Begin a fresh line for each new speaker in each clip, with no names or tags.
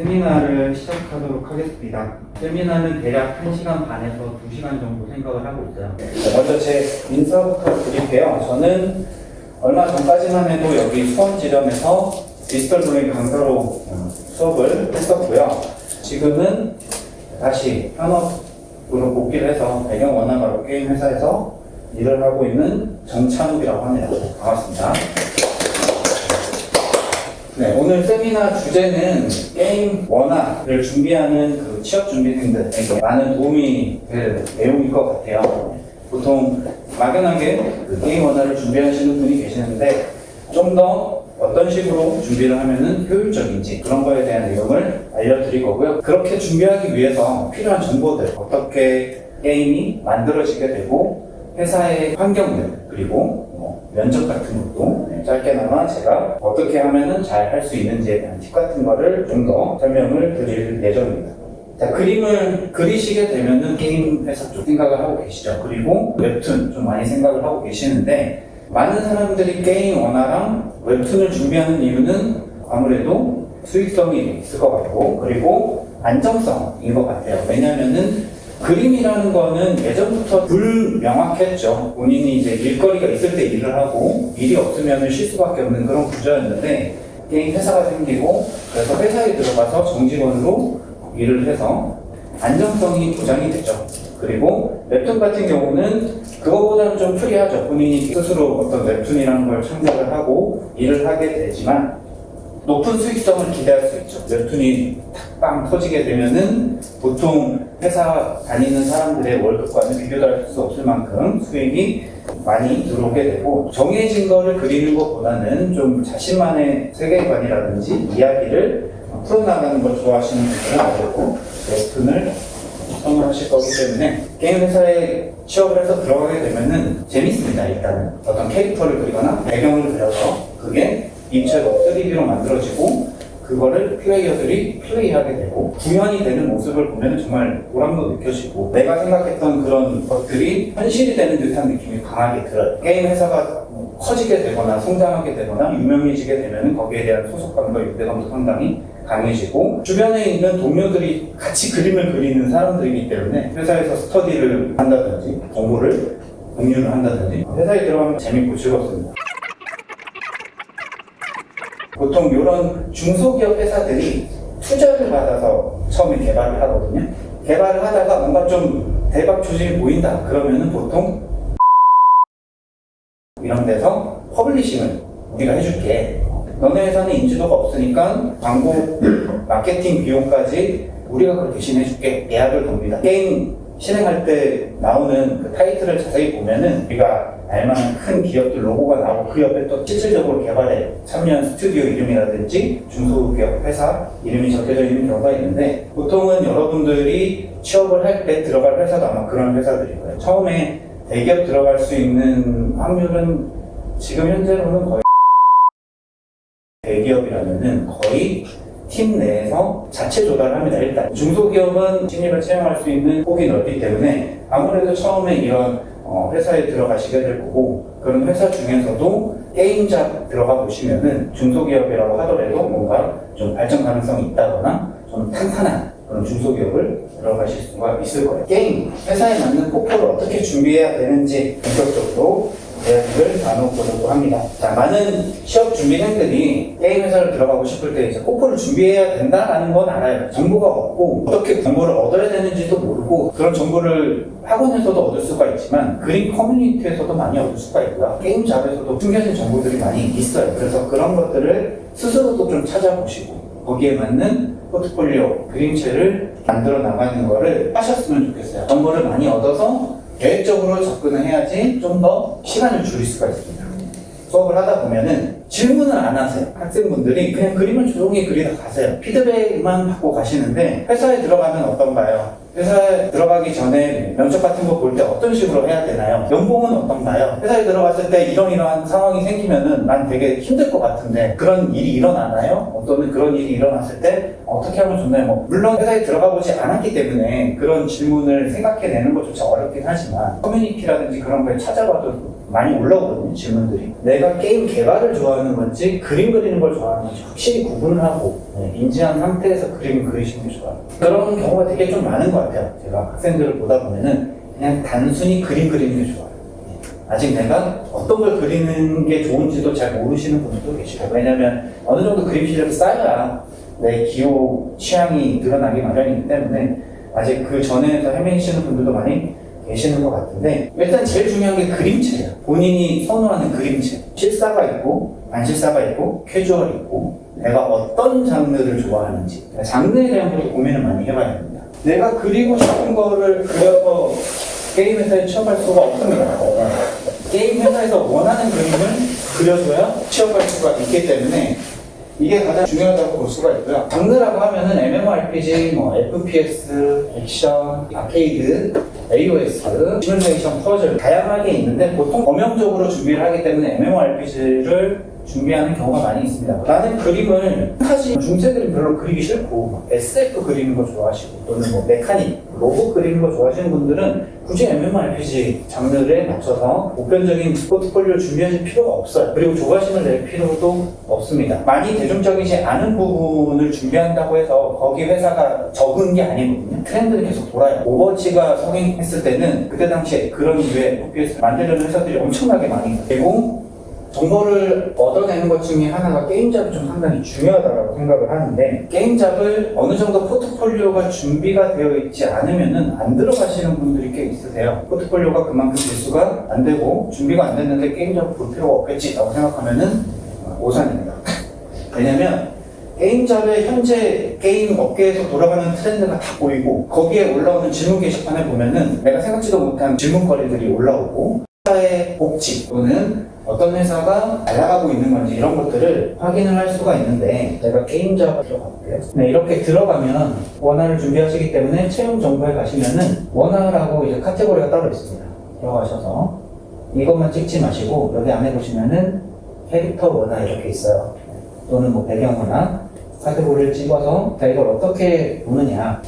세미나를 시작하도록 하겠습니다. 세미나는 대략 1시간 반에서 2시간 정도 생각을 하고 있어요. 먼저 제 인사부터 드릴게요. 저는 얼마 전까지만 해도 여기 수원지점에서 디지털 드로잉 강사로 수업을 했었고요. 지금은 다시 현업으로 복귀를 해서 배경 원화가로 게임 회사에서 일을 하고 있는 정찬욱이라고 합니다. 반갑습니다. 네, 오늘 세미나 주제는 게임 원화를 준비하는 그 취업 준비생들에게 많은 도움이 될 내용일 것 같아요. 보통 막연하게 그 게임 원화를 준비하시는 분이 계시는데 좀 더 어떤 식으로 준비를 하면은 효율적인지 그런 거에 대한 내용을 알려드릴 거고요. 그렇게 준비하기 위해서 필요한 정보들, 어떻게 게임이 만들어지게 되고 회사의 환경들, 그리고 면접 같은 것도 짧게나마 제가 어떻게 하면은 잘 할 수 있는지에 대한 팁 같은 거를 좀 더 설명을 드릴 예정입니다. 자, 그림을 그리시게 되면은 게임 회사 쪽 생각을 하고 계시죠. 그리고 웹툰 좀 많이 생각을 하고 계시는데 많은 사람들이 게임 원화랑 웹툰을 준비하는 이유는 아무래도 수익성이 있을 것 같고 그리고 안정성인 것 같아요. 왜냐면은 그림이라는 거는 예전부터 불명확했죠. 본인이 이제 일거리가 있을 때 일을 하고 일이 없으면 쉴 수밖에 없는 그런 구조였는데 게임 회사가 생기고 그래서 회사에 들어가서 정직원으로 일을 해서 안정성이 보장이 되죠. 그리고 웹툰 같은 경우는 그거보다는 좀 프리하죠. 본인이 스스로 어떤 웹툰이라는 걸 창작을 하고 일을 하게 되지만 높은 수익성을 기대할 수 있죠. 웹툰이 탁빵 터지게 되면은 보통 회사 다니는 사람들의 월급과는 비교도 할 수 없을 만큼 수익이 많이 들어오게 되고 정해진 거를 그리는 것보다는 좀 자신만의 세계관이라든지 이야기를 풀어나가는 걸 좋아하시는 분들은 아무래도 웹툰을 선호하실 거기 때문에 게임 회사에 취업을 해서 들어가게 되면은 재밌습니다. 일단은 어떤 캐릭터를 그리거나 배경을 그려서 그게 입체로 3D로 만들어지고 그거를 플레이어들이 플레이하게 되고 구현이 되는 모습을 보면 정말 보람도 느껴지고 내가 생각했던 그런 것들이 현실이 되는 듯한 느낌이 강하게 들어요. 게임 회사가 커지게 되거나 성장하게 되거나 유명해지게 되면 거기에 대한 소속감과 유대감도 상당히 강해지고 주변에 있는 동료들이 같이 그림을 그리는 사람들이기 때문에 회사에서 스터디를 한다든지 정보를 공유를 한다든지 회사에 들어가면 재밌고 즐겁습니다. 보통 이런 중소기업 회사들이 투자를 받아서 처음에 개발을 하거든요. 개발을 하다가 뭔가 좀 대박 조짐이 보인다 그러면은 보통 이런 데서 퍼블리싱을 우리가 해줄게. 너네 회사는 인지도가 없으니까 광고 마케팅 비용까지 우리가 그걸 대신해줄게. 예약을 겁니다. 게임 실행할 때 나오는 그 타이틀을 자세히 보면은 우리가 알만한 큰 기업들 로고가 나오고 그 옆에 또 실질적으로 개발에 참여한 스튜디오 이름이라든지 중소기업 회사 이름이 적혀져 있는 경우가 있는데 보통은 여러분들이 취업을 할 때 들어갈 회사도 아마 그런 회사들일 거예요. 처음에 대기업 들어갈 수 있는 확률은 지금 현재로는 거의 대기업이라면은 거의 팀 내에서 자체 조달을 합니다. 일단 중소기업은 신입을 채용할 수 있는 폭이 넓기 때문에 아무래도 처음에 이런 회사에 들어가시게 될 거고 그런 회사 중에서도 게임작 들어가 보시면은 중소기업이라고 하더라도 뭔가 좀 발전 가능성이 있다거나 좀 탄탄한 그런 중소기업을 들어가실 수가 있을 거예요. 게임 회사에 맞는 포포를 어떻게 준비해야 되는지 본격적으로 이야기를 나눠보려고 합니다. 자, 많은 취업 준비생들이 게임 회사를 들어가고 싶을 때 이제 포포를 준비해야 된다라는 건 알아요. 정보가 없고 어떻게 정보를 얻어야 되는지도 모르고 그런 정보를 학원에서도 얻을 수가 있지만 그림 커뮤니티에서도 많이 얻을 수가 있고요. 게임 잡에서도 숨겨진 정보들이 많이 있어요. 그래서 그런 것들을 스스로도 좀 찾아보시고 거기에 맞는 포트폴리오 그림체를 만들어 나가는 거를 하셨으면 좋겠어요. 정보를 많이 얻어서 계획적으로 접근을 해야지 좀 더 시간을 줄일 수가 있습니다. 수업을 하다 보면은 질문을 안 하세요. 학생분들이 그냥 그림을 조용히 그리다 가세요. 피드백만 받고 가시는데 회사에 들어가면 어떤가요? 회사에 들어가기 전에 면접 같은 거 볼 때 어떤 식으로 해야 되나요? 연봉은 어떤가요? 회사에 들어갔을 때 이러이러한 상황이 생기면은 난 되게 힘들 것 같은데 그런 일이 일어나나요? 또는 그런 일이 일어났을 때 어떻게 하면 좋나요? 물론 회사에 들어가 보지 않았기 때문에 그런 질문을 생각해내는 것조차 어렵긴 하지만 커뮤니티라든지 그런 거에 찾아봐도 많이 올라오거든요, 질문들이. 내가 게임 개발을 좋아하는 건지 그림 그리는 걸 좋아하는 건지 확실히 구분을 하고 인지한 상태에서 그림을 그리시는 게 좋아요. 그런 경우가 되게 좀 많은 것 같아요. 제가 학생들을 보다 보면은 그냥 단순히 그림 그리는 게 좋아요. 아직 내가 어떤 걸 그리는 게 좋은지도 잘 모르시는 분들도 계시고, 왜냐면 어느 정도 그림 실력이 쌓여야 내 기호 취향이 드러나기 마련이기 때문에 아직 그 전에서 헤매시는 분들도 많이 계시는 것 같은데, 일단 제일 중요한 게 그림체예요. 본인이 선호하는 그림체. 실사가 있고 반실사가 있고 캐주얼이 있고 내가 어떤 장르를 좋아하는지, 장르에 대한 것도 고민을 많이 해봐야 됩니다. 내가 그리고 싶은 거를 그려서 게임 회사에 취업할 수가 없습니다. 게임 회사에서 원하는 그림을 그려줘야 취업할 수가 있기 때문에 이게 가장 중요하다고 볼 수가 있고요. 장르라고 하면은 MMORPG, FPS, 액션, 아케이드, AOS, 시뮬레이션, 퍼즐 다양하게 있는데 보통 범용적으로 준비를 하기 때문에 MMORPG를 준비하는 경우가 많이 있습니다. 나는 그림을 사실 중세들은 별로 그리기 싫고 SF 그리는 거 좋아하시고 또는 뭐 메카닉, 로봇 그리는 거 좋아하시는 분들은 굳이 MMORPG 장르에 맞춰서 보편적인 포트폴리오를 준비하실 필요가 없어요. 그리고 조바심을 낼 필요도 없습니다. 많이 대중적이지 않은 부분을 준비한다고 해서 거기 회사가 적은 게 아니거든요. 트렌드는 계속 돌아요. 오버워치가 성행했을 때는 그때 당시에 그런 류의 FPS를 만들려는 회사들이 엄청나게 많이 있어요. 그리고 정보를 얻어내는 것 중에 하나가 게임잡이 좀 상당히 중요하다고 생각을 하는데, 게임잡을 어느 정도 포트폴리오가 준비가 되어 있지 않으면은 안 들어가시는 분들이 꽤 있으세요. 포트폴리오가 그만큼 개수가 안 되고 준비가 안 됐는데 게임잡을 볼 필요가 없겠지라고 생각하면은 오산입니다. 왜냐면 게임잡의 현재 게임 업계에서 돌아가는 트렌드가 다 보이고 거기에 올라오는 질문 게시판에 보면은 내가 생각지도 못한 질문거리들이 올라오고 회사의 복지 또는 어떤 회사가 잘 나가고 있는 건지 이런 것들을 확인을 할 수가 있는데, 제가 게임잡을 들어가볼게요. 네, 이렇게 들어가면 원화를 준비하시기 때문에 채용 정보에 가시면은 원화라고 이제 카테고리가 따로 있습니다. 들어가셔서 이것만 찍지 마시고 여기 안에 보시면은 캐릭터 원화 이렇게 있어요. 또는 뭐 배경 원화 카테고리를 찍어서 이걸 어떻게 보느냐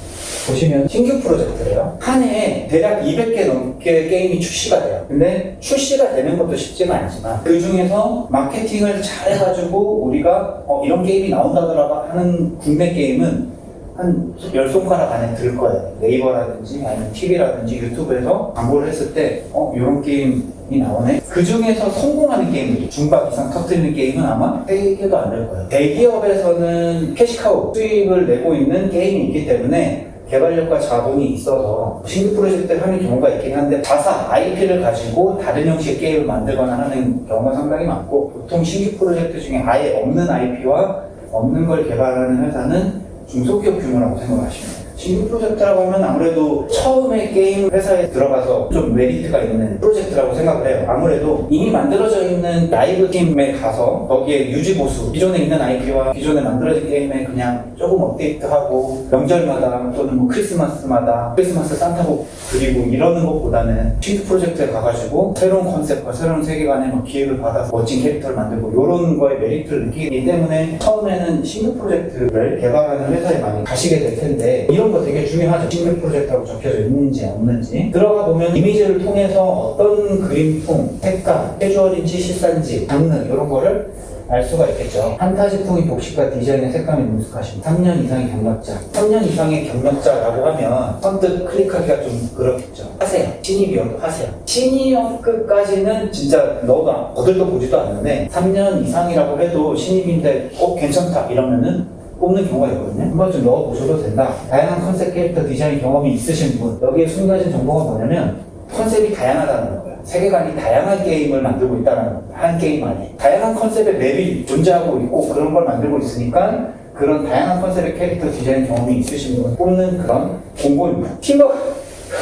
보시면 신규 프로젝트래요. 한 해에 대략 200개 넘게 게임이 출시가 돼요. 근데 출시가 되는 것도 쉽지가 않지만 그 중에서 마케팅을 잘 해가지고 우리가 이런 게임이 나온다더라고 하는 국내 게임은 한 10손가락 안에 들 거예요. 네이버라든지 아니면 TV라든지 유튜브에서 광고를 했을 때 이런 게임이 나오네? 그 중에서 성공하는 게임들이 중박 이상 터뜨리는 게임은 아마 3개도 안 될 거예요. 대기업에서는 캐시카우 수입을 내고 있는 게임이 있기 때문에 개발력과 자본이 있어서 신규 프로젝트를 하는 경우가 있긴 한데, 자사 IP를 가지고 다른 형식의 게임을 만들거나 하는 경우가 상당히 많고, 보통 신규 프로젝트 중에 아예 없는 IP와 없는 걸 개발하는 회사는 중소기업 규모라고 생각하시면 돼요. 신규 프로젝트라고 하면 아무래도 처음에 게임 회사에 들어가서 좀 메리트가 있는 프로젝트라고 생각을 해요. 아무래도 이미 만들어져 있는 라이브 게임에 가서 거기에 유지보수, 기존에 있는 IP와 기존에 만들어진 게임에 그냥 조금 업데이트하고 명절마다 또는 뭐 크리스마스마다 크리스마스 산타복 그리고 이러는 것보다는 신규 프로젝트에 가가지고 새로운 컨셉과 새로운 세계관에 막 기획을 받아서 멋진 캐릭터를 만들고 이런 거에 메리트를 느끼기 때문에 처음에는 신규 프로젝트를 개발하는 회사에 많이 가시게 될 텐데, 이런 거 되게 중요하죠. 신규 프로젝트라고 적혀져 있는지 없는지 들어가 보면 이미지를 통해서 어떤 그림풍, 색감, 캐주얼인지 실사인지 장르 이런 거를 알 수가 있겠죠. 판타지풍의 복식과 디자인의 색감이 능숙하신 3년 이상의 경력자. 3년 이상의 경력자라고 하면 선뜻 클릭하기가 좀 그렇겠죠. 하세요. 신입이어도 하세요. 시니어급까지는 진짜 너가 거들떠 보지도 않는데 3년 이상이라고 해도 신입인데 괜찮다 이러면은 뽑는 경우가 있거든요. 한 번쯤 넣어보셔도 된다. 다양한 컨셉 캐릭터 디자인 경험이 있으신 분, 여기에 숨겨진 정보가 뭐냐면 컨셉이 다양하다는 거예요. 세계관이 다양한 게임을 만들고 있다는 거예요. 한 게임 안에 다양한 컨셉의 맵이 존재하고 있고 그런 걸 만들고 있으니까 그런 다양한 컨셉의 캐릭터 디자인 경험이 있으신 분 뽑는 그런 공고입니다. 팀워크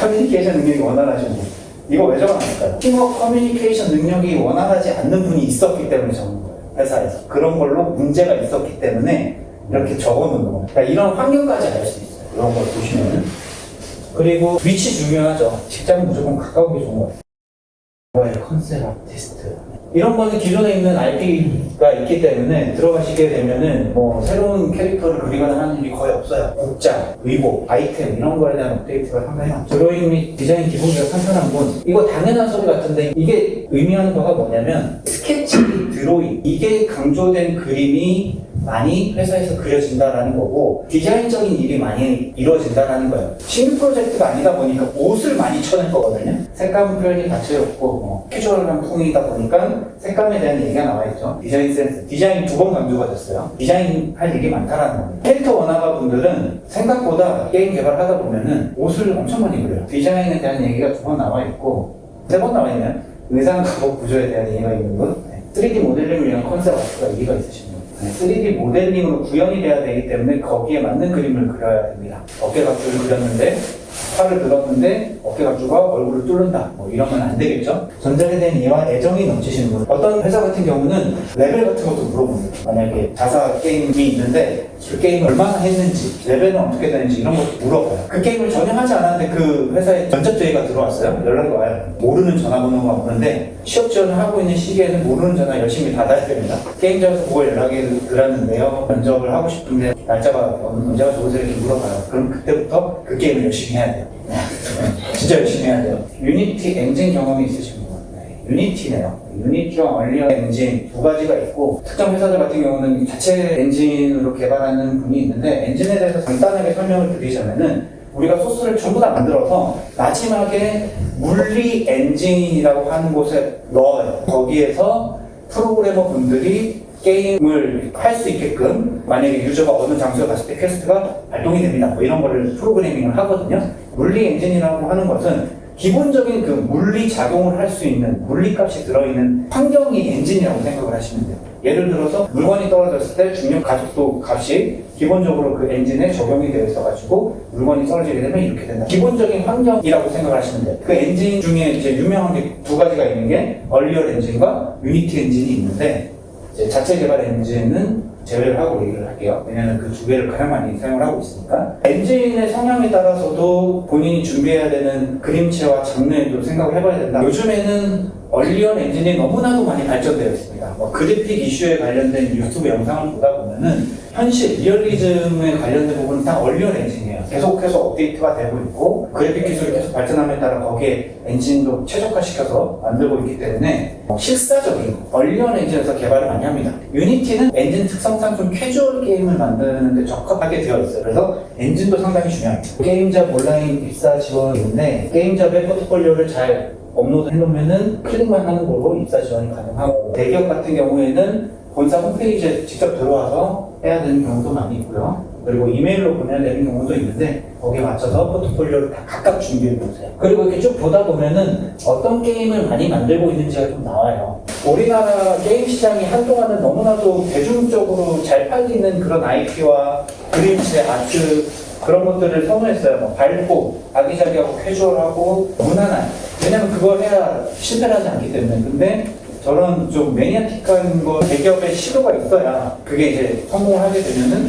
커뮤니케이션 능력이 원활하신 분, 이거 왜 적어놨을까요? 팀워크 커뮤니케이션 능력이 원활하지 않는 분이 있었기 때문에 적은 거예요. 회사에서 그런 걸로 문제가 있었기 때문에 이렇게 적어놓는 거예요. 그러니까 이런 환경까지 알 수 있어요. 이런 걸 보시면은. 그리고 위치 중요하죠. 직장은 무조건 가까운 게 좋은 것 같아요. 컨셉 아티스트. 이런 거는 기존에 있는 IP가 있기 때문에 들어가시게 되면은 뭐 새로운 캐릭터를 그리거나 하는 일이 거의 없어요. 복장, 의복, 아이템 이런 거에 대한 업데이트가 상당히 많죠. 드로잉 및 디자인 기본기가 탄탄한 분, 이거 당연한 소리 같은데 이게 의미하는 바가 뭐냐면 스케치, 드로잉 이게 강조된 그림이 많이 회사에서 그려진다라는 거고 디자인적인 일이 많이 이루어진다라는 거예요. 신규 프로젝트가 아니다 보니까 옷을 많이 쳐낼 거거든요. 색감 표현이 다채롭고 뭐 캐주얼한 풍이다 보니까 색감에 대한 얘기가 나와 있죠. 디자인 센스, 디자인 두 번 강조가 됐어요. 디자인 할 일이 많다라는 겁니다. 캐릭터 원화가 분들은 생각보다 게임 개발하다 보면은 옷을 엄청 많이 그려요. 디자인에 대한 얘기가 두 번 나와 있고 세 번 나와 있네요. 의상 가복 구조에 대한 얘기가 있는 것, 3D 모델링을 위한 컨셉 아트가 얘기가 있으십니다. 3D 모델링으로 구현이 돼야 되기 때문에 거기에 맞는 그림을 그려야 됩니다. 어깨 각주를 그렸는데 팔을 들었는데 어깨 각주가 얼굴을 뚫는다 뭐 이러면 안 되겠죠. 전작에 대한 이해와 애정이 넘치시는 분, 어떤 회사 같은 경우는 레벨 같은 것도 물어봅니다. 만약에 자사 게임이 있는데 그 게임을 얼마나 했는지 레벨은 어떻게 되는지 이런 것도 물어봐요. 그 게임을 전혀 하지 않았는데 그 회사에 면접 제의가 들어왔어요. 연락이 와요. 모르는 전화번호가 오는데 취업 지원을 하고 있는 시기에는 모르는 전화 열심히 받아야 됩니다. 게임장에서 보고 연락이 들었는데요, 면접을 하고 싶은데 날짜가 언제가 좋으세요? 이렇게 물어봐요. 그럼 그때부터 그 게임을 열심히 해야 돼요. 진짜 열심히 해야 돼요. 유니티 엔진 경험이 있으신 분, 유니티네요. 유니티와 얼리언 엔진 두 가지가 있고, 특정 회사들 같은 경우는 자체 엔진으로 개발하는 분이 있는데, 엔진에 대해서 간단하게 설명을 드리자면은 우리가 소스를 전부 다 만들어서 마지막에 물리 엔진이라고 하는 곳에 넣어요. 거기에서 프로그래머 분들이 게임을 할 수 있게끔, 만약에 유저가 어느 장소에 갔을 때 퀘스트가 발동이 됩니다. 뭐 이런 거를 프로그래밍을 하거든요. 물리 엔진이라고 하는 것은 기본적인 그 물리 작용을 할 수 있는 물리값이 들어있는 환경이 엔진이라고 생각을 하시면 돼요. 예를 들어서 물건이 떨어졌을 때 중력 가속도 값이 기본적으로 그 엔진에 적용이 되어 있어가지고 물건이 떨어지게 되면 이렇게 된다. 기본적인 환경이라고 생각을 하시면 돼요. 그 엔진 중에 이제 유명한 게 두 가지가 있는 게 얼리얼 엔진과 유니티 엔진이 있는데, 이제 자체 개발 엔진은 제외를 하고 얘기를 할게요. 왜냐하면 그 두 개를 가장 많이 사용을 하고 있으니까. 엔진의 성향에 따라서도 본인이 준비해야 되는 그림체와 장르에도 생각을 해봐야 된다. 요즘에는 얼리언 엔진이 너무나도 많이 발전되어 있습니다. 뭐 그래픽 이슈에 관련된 유튜브 영상을 보다 보면은 현실, 리얼리즘에 관련된 부분은 다 얼리언 엔진이에요. 계속해서 업데이트가 되고 있고, 그래픽 기술이 계속 발전함에 따라 거기에 엔진도 최적화시켜서 만들고 있기 때문에 실사적인 얼리언 엔진에서 개발을 많이 합니다. 유니티는 엔진 특성상 좀 캐주얼 게임을 만드는데 적합하게 되어 있어요. 그래서 엔진도 상당히 중요합니다. 게임잡 온라인 입사 지원인데, 게임잡의 포트폴리오를 잘 업로드 해놓으면은 클릭만 하는 걸로 입사 지원이 가능하고, 대기업 같은 경우에는 본사 홈페이지에 직접 들어와서 해야 되는 경우도 많이 있고요. 그리고 이메일로 보내야 되는 경우도 있는데 거기에 맞춰서 포트폴리오를 다 각각 준비해 보세요. 그리고 이렇게 쭉 보다 보면은 어떤 게임을 많이 만들고 있는지가 좀 나와요. 우리나라 게임 시장이 한동안은 너무나도 대중적으로 잘 팔리는 그런 IP와 그림체, 아트 그런 것들을 선호했어요. 뭐 밝고 아기자기하고 캐주얼하고 무난한. 왜냐면 그걸 해야 실패를 하지 않기 때문에. 근데 저런 좀 매니아틱한 거 대기업의 시도가 있어야 그게 이제 성공을 하게 되면은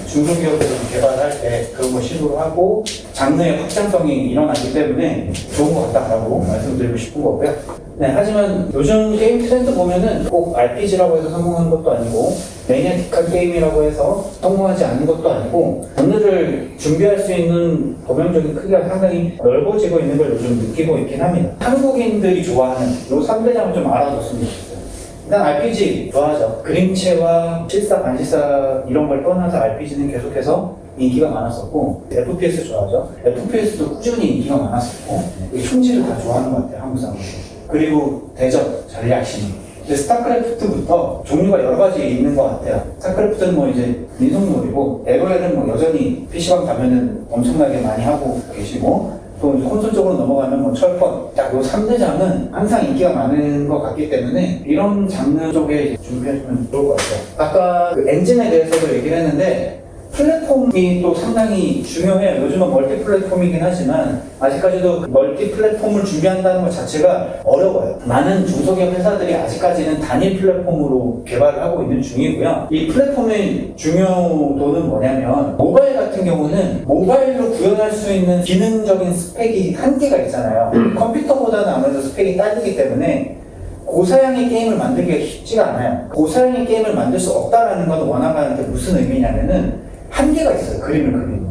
중소기업에서 개발할 때 그런 거 시도를 하고 장르의 확장성이 일어나기 때문에 좋은 것 같다라고 말씀드리고 싶은 거고요. 네, 하지만 요즘 게임 트렌드 보면은 꼭 RPG라고 해서 성공하는 것도 아니고 매니아틱한 게임이라고 해서 성공하지 않는 것도 아니고, 장르를 준비할 수 있는 범용적인 크기가 상당히 넓어지고 있는 걸 요즘 느끼고 있긴 합니다. 한국인들이 좋아하는 이 3대장을 좀 알아줬으면 좋겠어요. 일단 RPG 좋아하죠. 그림체와 실사, 반실사 이런 걸 떠나서 RPG는 계속해서 인기가 많았었고, FPS 좋아하죠. FPS도 꾸준히 인기가 많았었고, 이 총질을 다 좋아하는 것 같아요, 한국 사람들. 그리고 대전, 전략심. 스타크래프트부터 종류가 여러 가지 있는 것 같아요. 스타크래프트는 뭐 이제 민속놀이고, LOL은 뭐 여전히 PC방 가면은 엄청나게 많이 하고 계시고, 또 이제 콘솔 쪽으로 넘어가면 뭐 철권, 딱 요 3대장은 항상 인기가 많은 것 같기 때문에 이런 장르 쪽에 준비해주면 좋을 것 같아요. 아까 그 엔진에 대해서도 얘기를 했는데, 플랫폼이 또 상당히 중요해요. 요즘은 멀티 플랫폼이긴 하지만 아직까지도 멀티 플랫폼을 준비한다는 것 자체가 어려워요. 많은 중소기업 회사들이 아직까지는 단일 플랫폼으로 개발을 하고 있는 중이고요. 이 플랫폼의 중요도는 뭐냐면, 모바일 같은 경우는 모바일로 구현할 수 있는 기능적인 스펙이 한계가 있잖아요. 컴퓨터보다는 아무래도 스펙이 딸리기 때문에 고사양의 게임을 만들기가 쉽지가 않아요. 고사양의 게임을 만들 수 없다라는 건 원화가한테 무슨 의미냐면은 한계가 있어요. 그림을 그리는.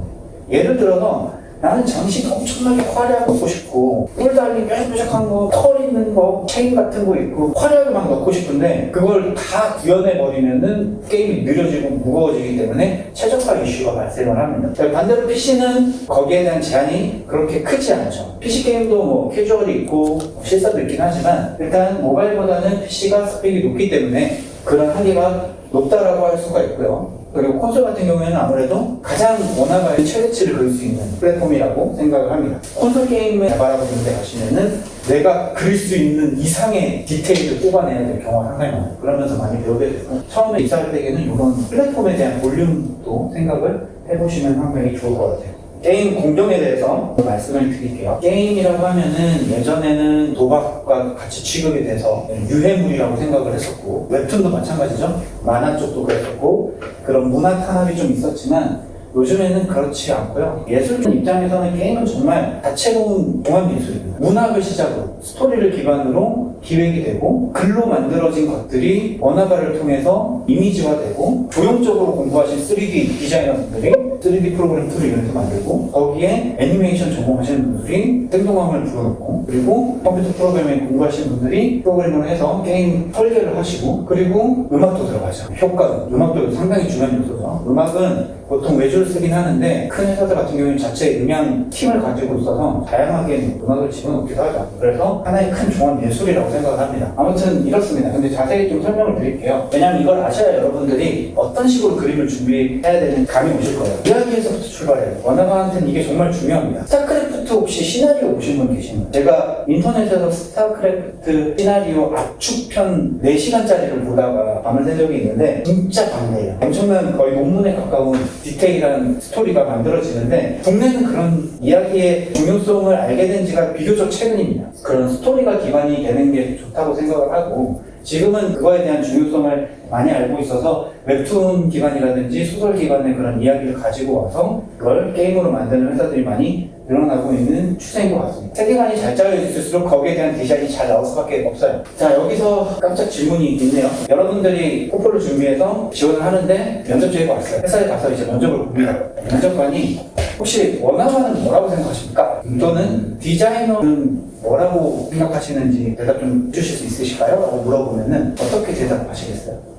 예를 들어서 나는 장식 엄청나게 화려하게 넣고 싶고 뿔 달린 뾰족뾰족한 거, 털 있는 거, 체인 같은 거 있고 화려하게 막 넣고 싶은데 그걸 다 구현해버리면은 게임이 느려지고 무거워지기 때문에 최적화 이슈가 발생을 합니다. 반대로 PC는 거기에 대한 제한이 그렇게 크지 않죠. PC 게임도 뭐 캐주얼이 있고 실사도 있긴 하지만 일단 모바일보다는 PC가 스펙이 높기 때문에 그런 한계가 높다라고 할 수가 있고요. 그리고 콘솔 같은 경우에는 아무래도 가장 원화가의 최대치를 그릴 수 있는 플랫폼이라고 생각을 합니다. 콘솔 게임을 개발하고 있는 데 가시면은 내가 그릴 수 있는 이상의 디테일을 뽑아내야 될 경우가 상당히 많아요. 그러면서 많이 배우게 되고 처음에 입사할 때에는 이런 플랫폼에 대한 볼륨도 생각을 해보시면 상당히 좋을 것 같아요. 게임 공정에 대해서 말씀을 드릴게요. 게임이라고 하면은 예전에는 도박과 같이 취급이 돼서 유해물이라고 생각을 했었고 웹툰도 마찬가지죠. 만화 쪽도 그랬었고 그런 문화 탄압이 좀 있었지만 요즘에는 그렇지 않고요. 예술 입장에서는 게임은 정말 다채로운 종합예술입니다. 문학을 시작으로 스토리를 기반으로 기획이 되고 글로 만들어진 것들이 원화가를 통해서 이미지화되고 조형적으로 공부하신 3D 디자이너분들이 3D 프로그램 툴을 이렇게 만들고 거기에 애니메이션 전공하시는 분들이 생동감을 불어넣고 그리고 컴퓨터 프로그래밍 공부하시는 분들이 프로그램을 해서 게임 설계를 하시고 그리고 음악도 들어가죠. 효과, 음악도 상당히 중요한 요소죠. 음악은 보통 외주를 쓰긴 하는데 큰 회사들 같은 경우는 자체 음향 팀을 가지고 있어서 다양하게 음악을 집어넣기도 하죠. 그래서 하나의 큰 종합 예술이라고 생각을 합니다. 아무튼 이렇습니다. 근데 자세히 좀 설명을 드릴게요. 왜냐하면 이걸 아셔야 여러분들이 어떤 식으로 그림을 준비해야 되는 감이 오실 거예요. 이야기에서부터 출발해요. 원화가한테는 이게 정말 중요합니다. 스타크래프트 혹시 시나리오 보신 분 계시나요? 제가 인터넷에서 스타크래프트 시나리오 압축편 4시간짜리를 보다가 밤을 새 적이 있는데 진짜 방대해요. 엄청난 거의 논문에 가까운 디테일한 스토리가 만들어지는데 국내는 그런 이야기의 중요성을 알게 된 지가 비교적 최근입니다. 그런 스토리가 기반이 되는 게 좋다고 생각을 하고 지금은 그거에 대한 중요성을 많이 알고 있어서 웹툰 기반이라든지 소설 기반의 그런 이야기를 가지고 와서 그걸 게임으로 만드는 회사들이 많이 늘어나고 있는 추세인 것 같습니다. 세계관이 잘 짜여 있을수록 거기에 대한 디자인이 잘 나올 수밖에 없어요. 자, 여기서 깜짝 질문이 있네요. 여러분들이 코프를 준비해서 지원을 하는데 면접지가 왔어요. 회사에 가서 이제 면접을 봅니다. 면접관이 혹시 원화가는 뭐라고 생각하십니까? 또는 디자이너는 뭐라고 생각하시는지 대답 좀 해주실 수 있으실까요? 라고 물어보면은 어떻게 대답하시겠어요?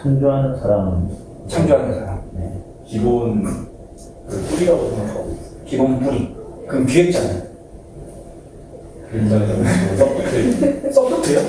창조하는 사람.
창조하는 사람.
네.
기본 그 뿌리라고 생각하고 있어요.
기본 뿌리. 그럼 기획자는?
굉장히 서포트.
서포트요?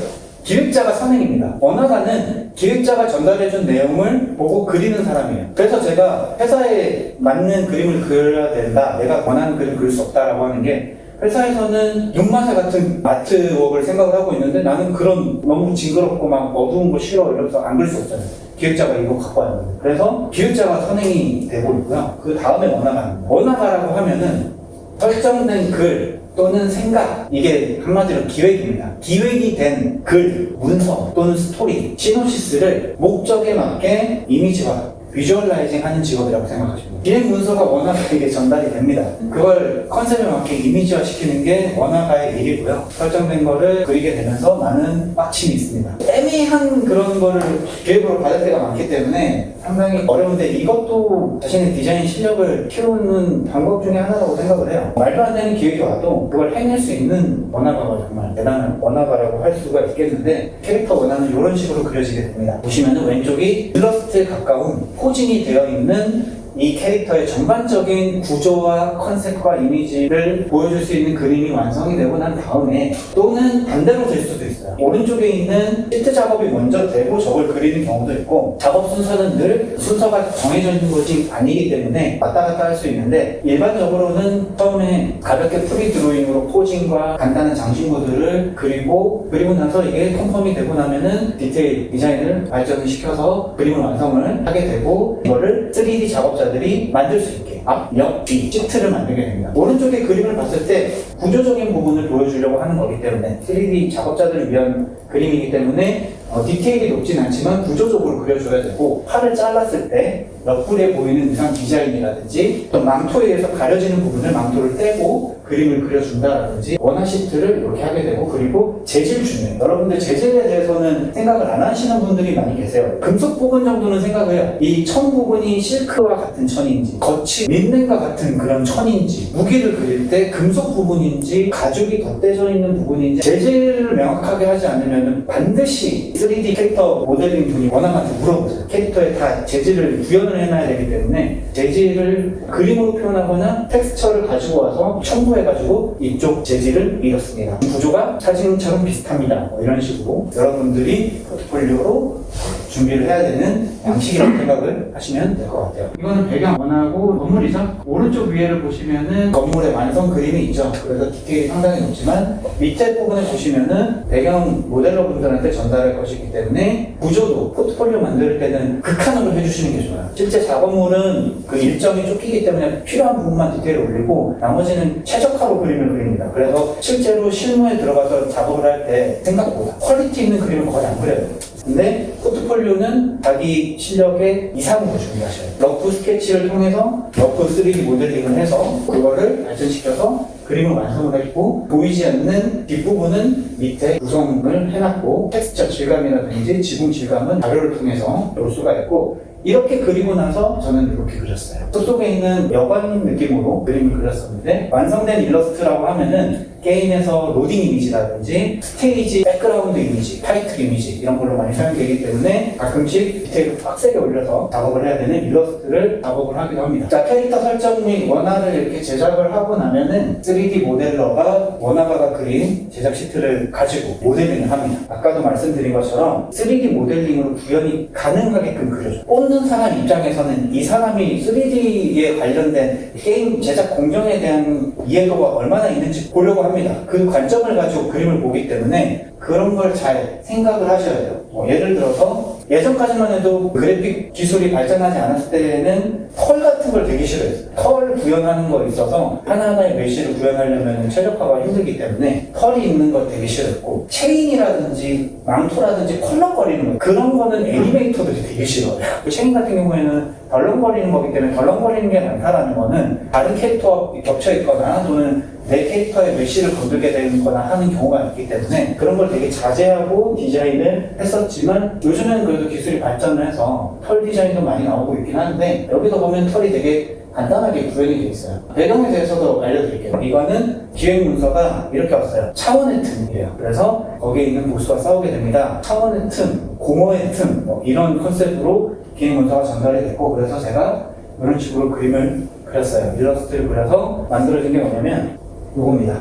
기획자가 선행입니다. 원화가는 기획자가 전달해준 내용을 보고 그리는 사람이에요. 그래서 제가 회사에 맞는 그림을 그려야 된다, 내가 원하는 그림을 그릴 수 없다라고 하는 게 회사에서는 육마사 같은 아트웍을 생각을 하고 있는데 나는 그런 너무 징그럽고 막 어두운 거 싫어 이러면서 안 그릴 수 없잖아요. 기획자가 이거 갖고 와야 돼요. 그래서 기획자가 선행이 되고 있고요. 그 다음에 원화가입니다. 원화가라고 하면은 설정된 글 또는 생각, 이게 한마디로 기획입니다. 기획이 된 글, 문서 또는 스토리, 시놉시스를 목적에 맞게 이미지화, 비주얼라이징 하는 직업이라고 생각하시면 돼요. 기획 문서가 원화가에게 전달이 됩니다. 그걸 컨셉에 맞게 이미지화 시키는 게 원화가의 일이고요. 설정된 거를 그리게 되면서 많은 빡침이 있습니다. 애매한 그런 거를 기획으로 받을 때가 많기 때문에 상당히 어려운데 이것도 자신의 디자인 실력을 키우는 방법 중에 하나라고 생각을 해요. 말도 안 되는 기획이 와도 그걸 해낼 수 있는 원화가가 정말 대단한 원화가라고 할 수가 있겠는데 캐릭터 원화는 이런 식으로 그려지게 됩니다. 보시면은 왼쪽이 일러스트에 가까운 포징이 되어 있는 이 캐릭터의 전반적인 구조와 컨셉과 이미지를 보여줄 수 있는 그림이 완성이 되고 난 다음에 또는 반대로 될 수도 있어요. 오른쪽에 있는 시트 작업이 먼저 되고 저걸 그리는 경우도 있고 작업 순서는 늘 순서가 정해져 있는 것이 아니기 때문에 왔다 갔다 할 수 있는데 일반적으로는 처음에 가볍게 프리 드로잉으로 포징과 간단한 장신구들을 그리고 나서 이게 컨펌이 되고 나면은 디테일 디자인을 발전을 시켜서 그림을 완성을 하게 되고 이거를 3D 작업자들이 만들 수 있게 앞, 옆, 뒤 시트를 만들게 됩니다. 오른쪽에 그림을 봤을 때 구조적인 부분을 보여주려고 하는 거기 때문에 3D 작업자들을 위한 그림이기 때문에 디테일이 높진 않지만 구조적으로 그려줘야 되고, 팔을 잘랐을 때 옆구리에 보이는 이상 디자인이라든지 또 망토에 의해서 가려지는 부분을 망토를 떼고 그림을 그려준다라든지 원화 시트를 이렇게 하게 되고, 그리고 재질 중요해요. 여러분들 재질에 대해서는 생각을 안 하시는 분들이 많이 계세요. 금속 부분 정도는 생각을 해요. 이 천 부분이 실크와 같은 천인지, 겉이 린넨과 같은 그런 천인지, 무기를 그릴 때 금속 부분인지 가죽이 덧대져 있는 부분인지 재질을 명확하게 하지 않으면 반드시 3D 캐릭터 모델링 분이 원하한테 물어보세요. 캐릭터에 다 재질을 구현을 해놔야 되기 때문에 재질을 그림으로 표현하거나 텍스처를 가지고 와서 첨부해가지고 이쪽 재질을 이뤘습니다. 구조가 사진처럼 비슷합니다. 뭐 이런 식으로 여러분들이 포트폴리오로 준비를 해야 되는 양식이라고 생각을 하시면 될 것 같아요. 이거는 배경 원하고 건물이죠. 오른쪽 위에를 보시면은 건물의 완성 그림이 있죠. 그래서 디테일이 상당히 높지만 밑에 부분에 보시면은 배경 모델러 분들한테 전달할 것이기 때문에 구조도 포트폴리오 만들 때는 극한으로 해주시는 게 좋아요. 실제 작업물은 그 일정이 쫓기기 때문에 필요한 부분만 디테일을 올리고 나머지는 최적화로 그림을 그립니다. 그래서 실제로 실무에 들어가서 작업을 할 때 생각보다 퀄리티 있는 그림을 거의 안 그려요. 근데 포트폴리오는 자기 실력의 이상으로 준비하셔요. 러프 스케치를 통해서 러프 3D 모델링을 해서 그거를 발전시켜서 그림을 완성을 했고, 보이지 않는 뒷부분은 밑에 구성을 해놨고, 텍스처 질감이라든지 지붕 질감은 자료를 통해서 볼 수가 있고, 이렇게 그리고 나서 저는 이렇게 그렸어요. 숲속에 있는 여관 느낌으로 그림을 그렸었는데, 완성된 일러스트라고 하면은 게임에서 로딩 이미지라든지 스테이지 백그라운드 이미지, 타이틀 이미지 이런 걸로 많이 사용되기 때문에 가끔씩 디테일을 빡세게 올려서 작업을 해야 되는 일러스트를 작업을 하기도 합니다. 자, 캐릭터 설정 및 원화를 이렇게 제작을 하고 나면은 3D 모델러가 원화가가 그린 제작 시트를 가지고 모델링을 합니다. 아까도 말씀드린 것처럼 3D 모델링으로 구현이 가능하게끔 그려줘요. 뽑는 사람 입장에서는 이 사람이 3D에 관련된 게임 제작 공정에 대한 이해도가 얼마나 있는지 보려고 합니다. 그 관점을 가지고 그림을 보기 때문에 그런 걸 잘 생각을 하셔야 돼요. 예를 들어서 예전까지만 해도 그래픽 기술이 발전하지 않았을 때는 털 같은 걸 되게 싫어했어요. 털 구현하는 거 있어서 하나하나의 메쉬를 구현하려면 최적화가 힘들기 때문에 털이 있는 걸 되게 싫어했고, 체인이라든지 망토라든지 컬렁거리는 거, 그런 거는 애니메이터들이 되게 싫어해요. 그 체인 같은 경우에는 덜렁거리는 거기 때문에 덜렁거리는 게 많다라는 거는 다른 캐릭터와 겹쳐 있거나 또는 내 캐릭터의 메쉬를 건들게 되거나 하는 경우가 있기 때문에 그런 걸 되게 자제하고 디자인을 했었지만, 요즘에는 그래도 기술이 발전을 해서 털 디자인도 많이 나오고 있긴 한데, 여기도 보면 털이 되게 간단하게 구현이 되어 있어요. 배경에 대해서도 알려드릴게요. 이거는 기획 문서가 이렇게 왔어요. 차원의 틈이에요. 그래서 거기에 있는 보스와 싸우게 됩니다. 차원의 틈, 공허의 틈, 뭐 이런 컨셉으로 기획 문서가 전달이 됐고, 그래서 제가 이런 식으로 그림을 그렸어요. 일러스트를 그려서 만들어진 게 뭐냐면 이겁니다.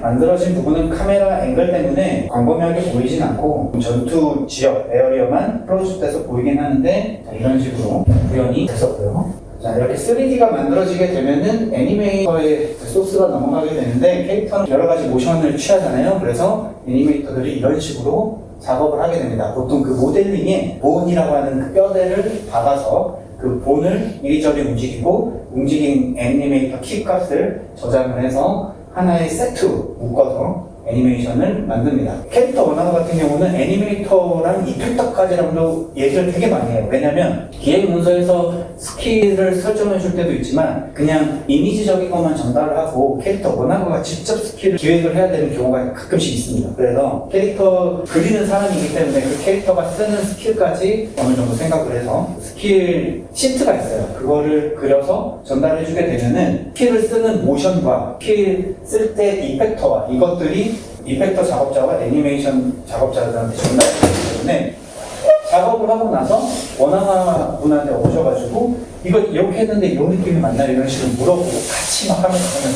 만들어진 부분은 카메라 앵글 때문에 광범위하게 보이진 않고 전투 지역, 에어리어만 프로젝트에서 보이긴 하는데, 자, 이런 식으로 구현이 됐었고요. 자, 이렇게 3D가 만들어지게 되면은 애니메이터의 소스가 넘어가게 되는데, 캐릭터는 여러 가지 모션을 취하잖아요. 그래서 애니메이터들이 이런 식으로 작업을 하게 됩니다. 보통 그 모델링에 본이라고 하는 그 뼈대를 박아서 그 본을 이리저리 움직이고, 움직인 애니메이터 키 값을 저장을 해서 하나의 세트로 묶어서 애니메이션을 만듭니다. 캐릭터 원화 같은 경우는 애니메이터랑 이펙터까지랑도 얘기를 되게 많이 해요. 왜냐면 기획 문서에서 스킬을 설정해 줄 때도 있지만 그냥 이미지적인 것만 전달을 하고 캐릭터 원화가 직접 스킬을 기획을 해야 되는 경우가 가끔씩 있습니다. 그래서 캐릭터 그리는 사람이기 때문에 그 캐릭터가 쓰는 스킬까지 어느 정도 생각을 해서 스킬 시트가 있어요. 그거를 그려서 전달해 주게 되면은 스킬을 쓰는 모션과 스킬 쓸 때 이펙터와 이것들이 이펙터 작업자와 애니메이션 작업자들한테 전달되기 때문에 작업을 하고 나서 원화가 분한테 오셔가지고 이거 이렇게 했는데 이런 느낌이 맞나 이런 식으로 물어보고 같이 막 하면서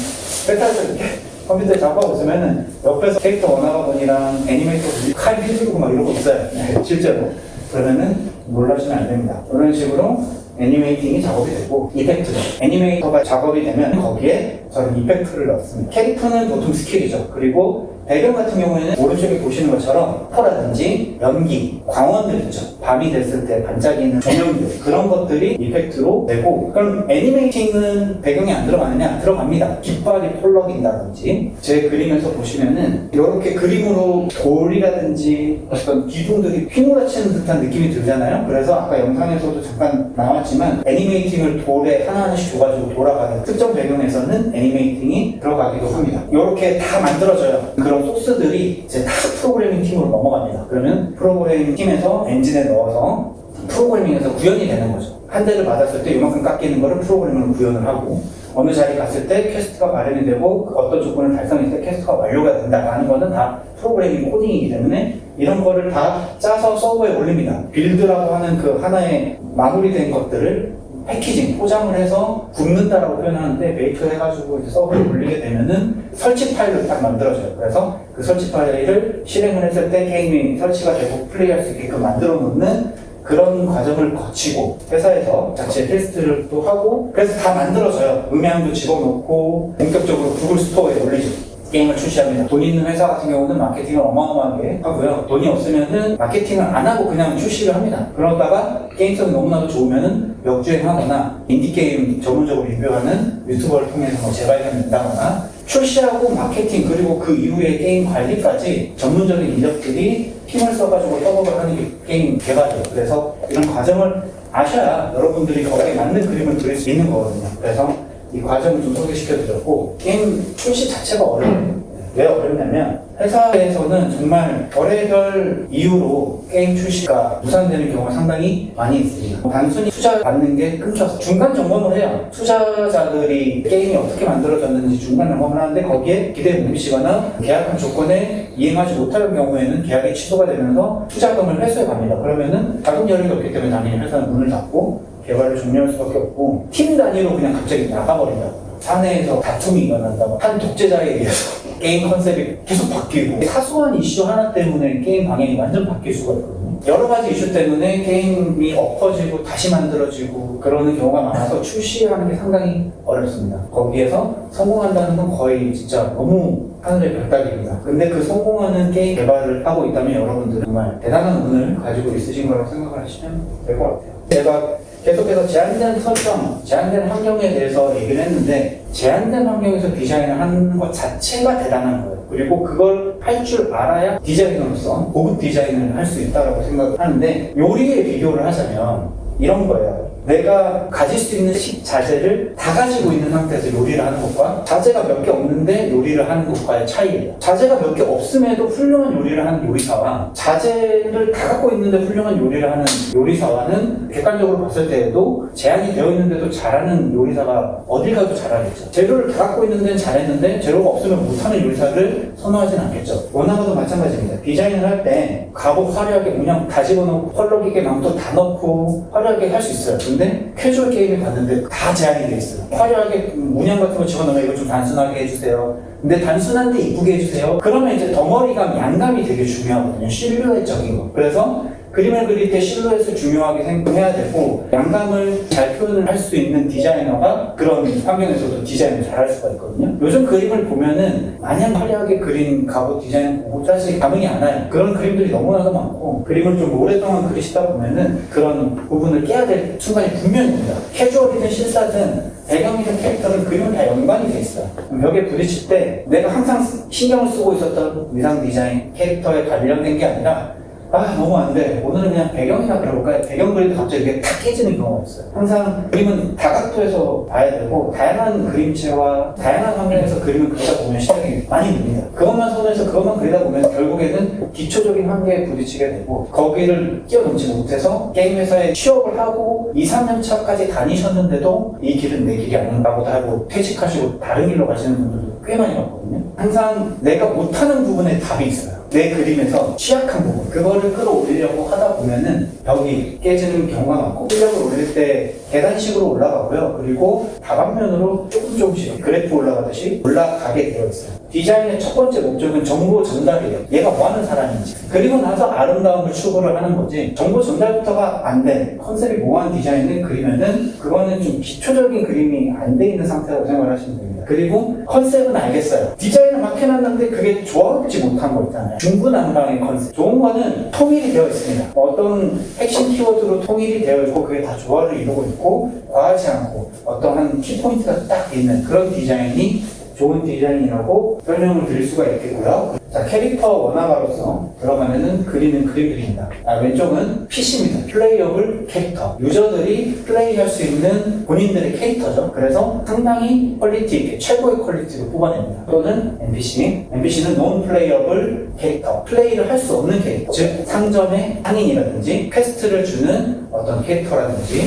그래서 이렇게 컴퓨터에 작업하고 있으면은 옆에서 캐릭터 원화가 분이랑 애니메이터들이 칼 휘두르고 막 이러고 있어요. 실제로. 그러면은 놀라시면 안 됩니다. 이런 식으로 애니메이팅이 작업이 되고, 이펙트죠. 애니메이터가 작업이 되면 거기에 저는 이펙트를 넣습니다. 캐릭터는 보통 스킬이죠. 그리고 배경 같은 경우에는 오른쪽에 보시는 것처럼 퍼라든지 연기, 광원들 있죠. 밤이 됐을 때 반짝이는 조명들 그런 것들이 이펙트로 되고 그럼 애니메이팅은 배경이 안 들어가느냐? 들어갑니다. 깃발이 펄럭인다든지 제 그림에서 보시면은 이렇게 그림으로 돌이라든지 어떤 기둥들이 휘몰아치는 듯한 느낌이 들잖아요. 그래서 아까 영상에서도 잠깐 나왔지만 애니메이팅을 돌에 하나하나씩 줘가지고 돌아가는 특정 배경에서는 애니메이팅이 들어가기도 합니다. 이렇게 다 만들어져요. 그런 소스들이 이제 다 프로그래밍 팀으로 넘어갑니다. 그러면 프로그래밍 팀에서 엔진에 넣어서 프로그래밍에서 구현이 되는 거죠. 한 대를 받았을 때 이만큼 깎이는 거를 프로그래밍으로 구현을 하고 어느 자리 갔을 때 퀘스트가 마련이 되고 어떤 조건을 달성했을 때 퀘스트가 완료가 된다라는 거는 다 프로그래밍 코딩이기 때문에 이런 거를 다 짜서 서버에 올립니다. 빌드라고 하는 그 하나의 마무리된 것들을 패키징, 포장을 해서 굽는다라고 표현하는데 베이크 해가지고 이제 서버에 올리게 되면은 설치 파일을 딱 만들어져요. 그래서 그 설치 파일을 실행을 했을 때 게임이 설치가 되고 플레이할 수 있게끔 만들어 놓는 그런 과정을 거치고 회사에서 자체 테스트를 또 하고 그래서 다 만들어져요. 음향도 집어넣고 본격적으로 구글 스토어에 올리죠. 게임을 출시합니다. 돈 있는 회사 같은 경우는 마케팅을 어마어마하게 하고요. 돈이 없으면은 마케팅을 안 하고 그냥 출시를 합니다. 그러다가 게임성이 너무나도 좋으면은 역주행하거나 인디게임 전문적으로 리뷰하는 유튜버를 통해서 뭐 재발견된다거나 출시하고 마케팅 그리고 그 이후에 게임 관리까지 전문적인 인력들이 힘을 써가지고 협업을 하는 게 게임 개발이에요. 그래서 이런 과정을 아셔야 여러분들이 거기에 맞는 그림을 그릴 수 있는 거거든요. 그래서 이 과정을 좀 소개시켜드렸고 게임 출시 자체가 어려워요. 왜 어렵냐면 회사에서는 정말 별의별 이유로 게임 출시가 무산되는 경우가 상당히 많이 있습니다. 단순히 투자 받는 게 끊겨서 중간 점검을 해요. 투자자들이 게임이 어떻게 만들어졌는지 중간 점검을 하는데 거기에 기대에 못 미치거나 계약한 조건에 이행하지 못할 경우에는 계약이 취소가 되면서 투자금을 회수해 갑니다. 그러면은 자금 여력이 없기 때문에 당연히 회사는 문을 닫고 개발을 종료할 수밖에 없고 팀 단위로 그냥 갑자기 나가버린다고. 사내에서 다툼이 일어난다고 한 독재자에 의해서 게임 컨셉이 계속 바뀌고 사소한 이슈 하나 때문에 게임 방향이 완전 바뀔 수가 있거든요. 여러 가지 이슈 때문에 게임이 엎어지고 다시 만들어지고 그러는 경우가 많아서 출시하는 게 상당히 어렵습니다. 거기에서 성공한다는 건 거의 진짜 너무 하늘의 별따기입니다. 근데 그 성공하는 게임 개발을 하고 있다면 여러분들은 정말 대단한 운을 가지고 있으신 거라고 생각을 하시면 될 것 같아요. 제가 계속해서 제한된 설정, 제한된 환경에 대해서 얘기를 했는데 제한된 환경에서 디자인을 하는 것 자체가 대단한 거예요. 그리고 그걸 할 줄 알아야 디자이너로서 고급 디자인을 할 수 있다고 생각하는데 요리에 비교를 하자면 이런 거예요. 내가 가질 수 있는 식자재를 다 가지고 있는 상태에서 요리를 하는 것과 자재가 몇 개 없는데 요리를 하는 것과의 차이예요. 자재가 몇 개 없음에도 훌륭한 요리를 하는 요리사와 자재를 다 갖고 있는데 훌륭한 요리를 하는 요리사와는 객관적으로 봤을 때에도 제한이 되어 있는데도 잘하는 요리사가 어딜 가도 잘하겠죠. 재료를 다 갖고 있는 데는 잘했는데 재료가 없으면 못하는 요리사를 선호하진 않겠죠. 원화가도 마찬가지입니다. 디자인을 할 때 갑옷 화려하게 그냥 다 집어넣고 펄럭이게 망토 다 넣고 화려하게 할 수 있어요. 근데 캐주얼 게임을 봤는데 다 제한이 돼 있어요. 화려하게 문양 같은 거 집어넣으면 이거 좀 단순하게 해주세요. 근데 단순한데 이쁘게 해주세요. 그러면 이제 덩어리감, 양감이 되게 중요하거든요. 실루엣적인 거. 그래서 그림을 그릴 때 실루엣을 중요하게 생각해야 되고 양감을 잘 표현을 할 수 있는 디자이너가 그런 환경에서도 디자인을 잘 할 수가 있거든요. 요즘 그림을 보면은 마냥 화려하게 그린 갑옷 디자인 보고 사실 감흥이 안 와요. 그런 그림들이 너무나도 많고 그림을 좀 오랫동안 그리시다 보면은 그런 부분을 깨야 될 순간이 분명히 옵니다. 캐주얼이든 실사든 배경이든 캐릭터든 그림은 다 연관이 돼 있어요. 벽에 부딪힐 때 내가 항상 신경을 쓰고 있었던 의상 디자인, 캐릭터에 관련된 게 아니라 너무 안 돼. 오늘은 그냥 배경이나 그려볼까? 배경 그리도 갑자기 이게 탁 깨지는 경우가 있어요. 항상 그림은 다각도에서 봐야 되고 다양한 그림체와 다양한 환경에서 그림을 그리다 보면 시간이 많이 듭니다. 그것만 선호해서 그것만 그리다 보면 결국에는 기초적인 한계에 부딪히게 되고 거기를 뛰어넘지 못해서 게임 회사에 취업을 하고 2, 3년 차까지 다니셨는데도 이 길은 내 길이 아닌가 보다 하고 퇴직하시고 다른 길로 가시는 분들도 꽤 많이 봤거든요. 항상 내가 못하는 부분에 답이 있어요. 내 그림에서 취약한 부분 그거를 끌어올리려고 하다 보면은 벽이 깨지는 경우가 많고 실력을 올릴 때 계단식으로 올라가고요. 그리고 다방면으로 조금씩 그래프 올라가듯이 올라가게 되어 있어요. 디자인의 첫 번째 목적은 정보 전달이에요. 얘가 뭐 하는 사람인지. 그리고 나서 아름다움을 추구를 하는 거지. 정보 전달부터가 안 돼. 컨셉이 모호한 디자인을 그리면은 그거는 좀 기초적인 그림이 안 돼 있는 상태라고 생각을 하시면 됩니다. 그리고 컨셉은 알겠어요. 디자인을 막 해놨는데 그게 조화롭지 못한 거 있잖아요. 중구난방의 컨셉. 좋은 거는 통일이 되어 있습니다. 어떤 핵심 키워드로 통일이 되어 있고 그게 다 조화를 이루고 있고 과하지 않고 어떠한 키포인트가 딱 있는 그런 디자인이 좋은 디자인이라고 설명을 드릴 수가 있겠고요. 자, 캐릭터 원화가로서 들어가면은 그리는 그림들입니다. 왼쪽은 PC입니다. 플레이어블 캐릭터. 유저들이 플레이할 수 있는 본인들의 캐릭터죠. 그래서 상당히 퀄리티 있게 최고의 퀄리티로 뽑아냅니다. 또는 NPC. NPC는 논 플레이어블 캐릭터. 플레이를 할 수 없는 캐릭터. 즉, 상점의 상인이라든지 퀘스트를 주는 어떤 캐릭터라든지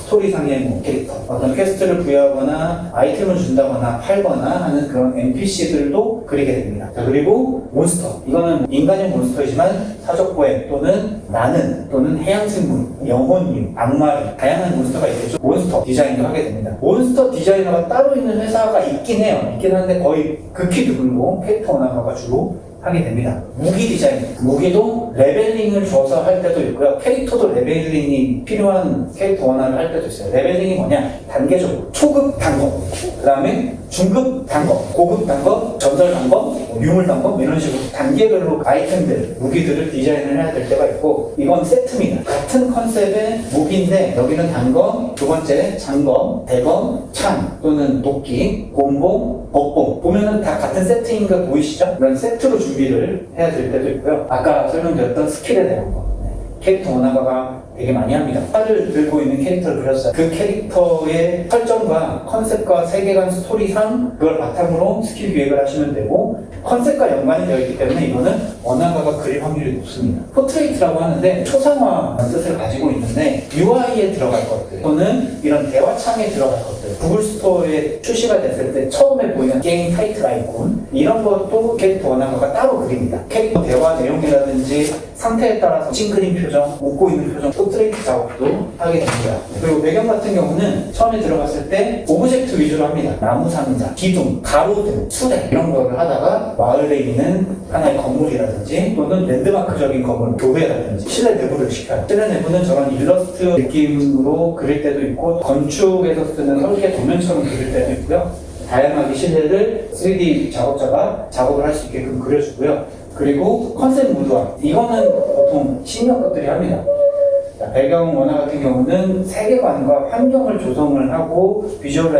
스토리상의 뭐 캐릭터, 어떤 퀘스트를 부여하거나 아이템을 준다거나 팔거나 하는 그런 NPC들도 그리게 됩니다. 자, 그리고 몬스터. 이거는 인간형 몬스터이지만 사족보행 또는 나는 또는 해양생물, 영혼류, 악마류 다양한 몬스터가 있겠죠. 몬스터 디자인도 하게 됩니다. 몬스터 디자이너가 따로 있는 회사가 있긴 해요. 있긴 한데 거의 극히 드물고 캐릭터 원화가가 주로 하게 됩니다. 무기 디자인. 무기도 레벨링을 줘서 할 때도 있고요. 캐릭터도 레벨링이 필요한 캐릭터 원화를 할 때도 있어요. 레벨링이 뭐냐? 단계적으로. 초급 단검, 그 다음에 중급 단검, 고급 단검, 전설 단검, 유물 단검 이런 식으로 단계별로 아이템들, 무기들을 디자인을 해야 될 때가 있고 이건 세트입니다. 같은 컨셉의 무기인데 여기는 단검, 두 번째 장검, 대검, 창 또는 도끼, 곰봉, 법봉 보면은 다 같은 세트인 거 보이시죠? 이런 세트로 준비를 해야 될 때도 있고요. 아까 설명드렸던 스킬에 대한 거. 캐릭터 원화가가 되게 많이 합니다. 활을 들고 있는 캐릭터를 그렸어요. 그 캐릭터의 설정과 컨셉과 세계관 스토리상 그걸 바탕으로 스킬 기획을 하시면 되고 컨셉과 연관이 되어 있기 때문에 이거는 원화가가 그릴 확률이 높습니다. 포트레이트라고 하는데 초상화라는 뜻을 가지고 있는데 UI에 들어갈 것들 또는 이런 대화창에 들어갈 것들 구글 스토어에 출시가 됐을 때 처음에 보이는 게임 타이틀 아이콘 이런 것도 캐릭터 원화가가 따로 그립니다. 캐릭터 대화 내용이라든지 상태에 따라서 찡그린 표정, 웃고 있는 표정 포트레이트 작업도 하게 됩니다. 그리고 배경 같은 경우는 처음에 들어갔을 때 오브젝트 위주로 합니다. 나무 상자, 기둥, 가로등, 수레 이런 거를 하다가 마을에 있는 하나의 건물이라든지 또는 랜드마크적인 건물, 교회라든지 실내 내부를 시켜요. 실내 내부는 저런 일러스트 느낌으로 그릴 때도 있고 건축에서 쓰는 설계 도면처럼 그릴 때도 있고요. 다양하게 실내를 3D 작업자가 작업을 할 수 있게끔 그려주고요. 그리고 컨셉 무드화. 이거는 보통 심리학자들이 합니다. 자, 배경 원화 같은 경우는 세계관과 환경을 조성을 하고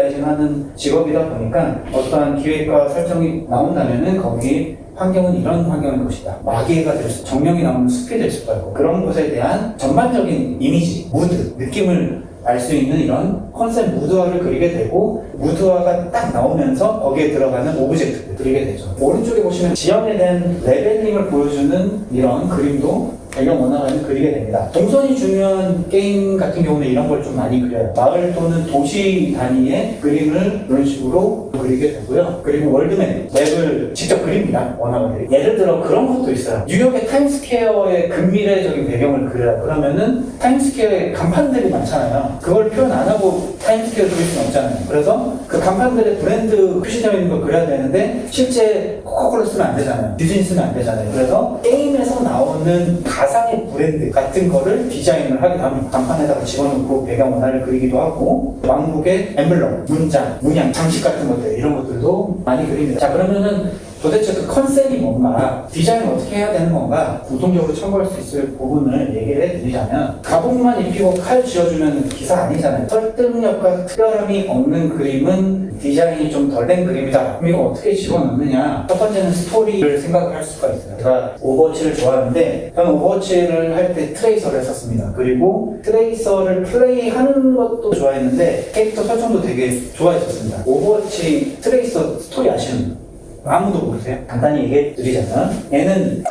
비주얼라이징하는 직업이다 보니까 어떠한 기획과 설정이 나온다면은 거기 환경은 이런 환경일 것이다. 마계가 될 수, 정령이 나오는 숲이 될 수가 있고 그런 것에 대한 전반적인 이미지, 무드, 느낌을 알 수 있는 이런 컨셉 무드화를 그리게 되고 무드화가 딱 나오면서 거기에 들어가는 오브젝트를 그리게 되죠. 오른쪽에 보시면 지형에 대한 레벨링을 보여주는 이런 그림도 배경 원화가는 그리게 됩니다. 동선이 중요한 게임 같은 경우는 이런 걸 좀 많이 그려요. 마을 또는 도시 단위의 그림을 이런 식으로 그리게 되고요. 그리고 월드맵, 맵을 직접 그립니다. 원화가들이. 예를 들어 그런 것도 있어요. 뉴욕의 타임스퀘어의 근미래적인 배경을 그려라. 그러면은 타임스퀘어에 간판들이 많잖아요. 그걸 표현 안 하고 타임스퀘어 그릴 수는 없잖아요. 그래서 그 간판들의 브랜드 표시되어 있는 걸 그려야 되는데 실제 코카콜라 쓰면 안 되잖아요. 디즈니 쓰면 안 되잖아요. 그래서 게임에서 나오는 가상의 브랜드 같은 거를 디자인을 하게 되면 간판에다가 집어넣고 배경 원화를 그리기도 하고 왕국의 엠블럼, 문장, 문양, 장식 같은 것들 이런 것들도 많이 그립니다. 자 그러면은 도대체 그 컨셉이 뭔가 디자인 어떻게 해야 되는 건가 공통적으로 참고할 수 있을 부분을 얘기를 해드리자면 가복만 입히고 칼 쥐어주면 기사 아니잖아요. 설득력과 특별함이 없는 그림은 디자인이 좀 덜 된 그림이다. 그럼 이거 어떻게 집어넣느냐. 첫 번째는 스토리를 생각을 할 수가 있어요. 제가 오버워치를 좋아하는데 저는 오버워치를 할 때 트레이서를 했었습니다. 그리고 트레이서를 플레이하는 것도 좋아했는데 캐릭터 설정도 되게 좋아했었습니다. 오버워치 트레이서 스토리 아시는 분? 아무도 모르세요? 간단히 얘기해 드리자면 얘는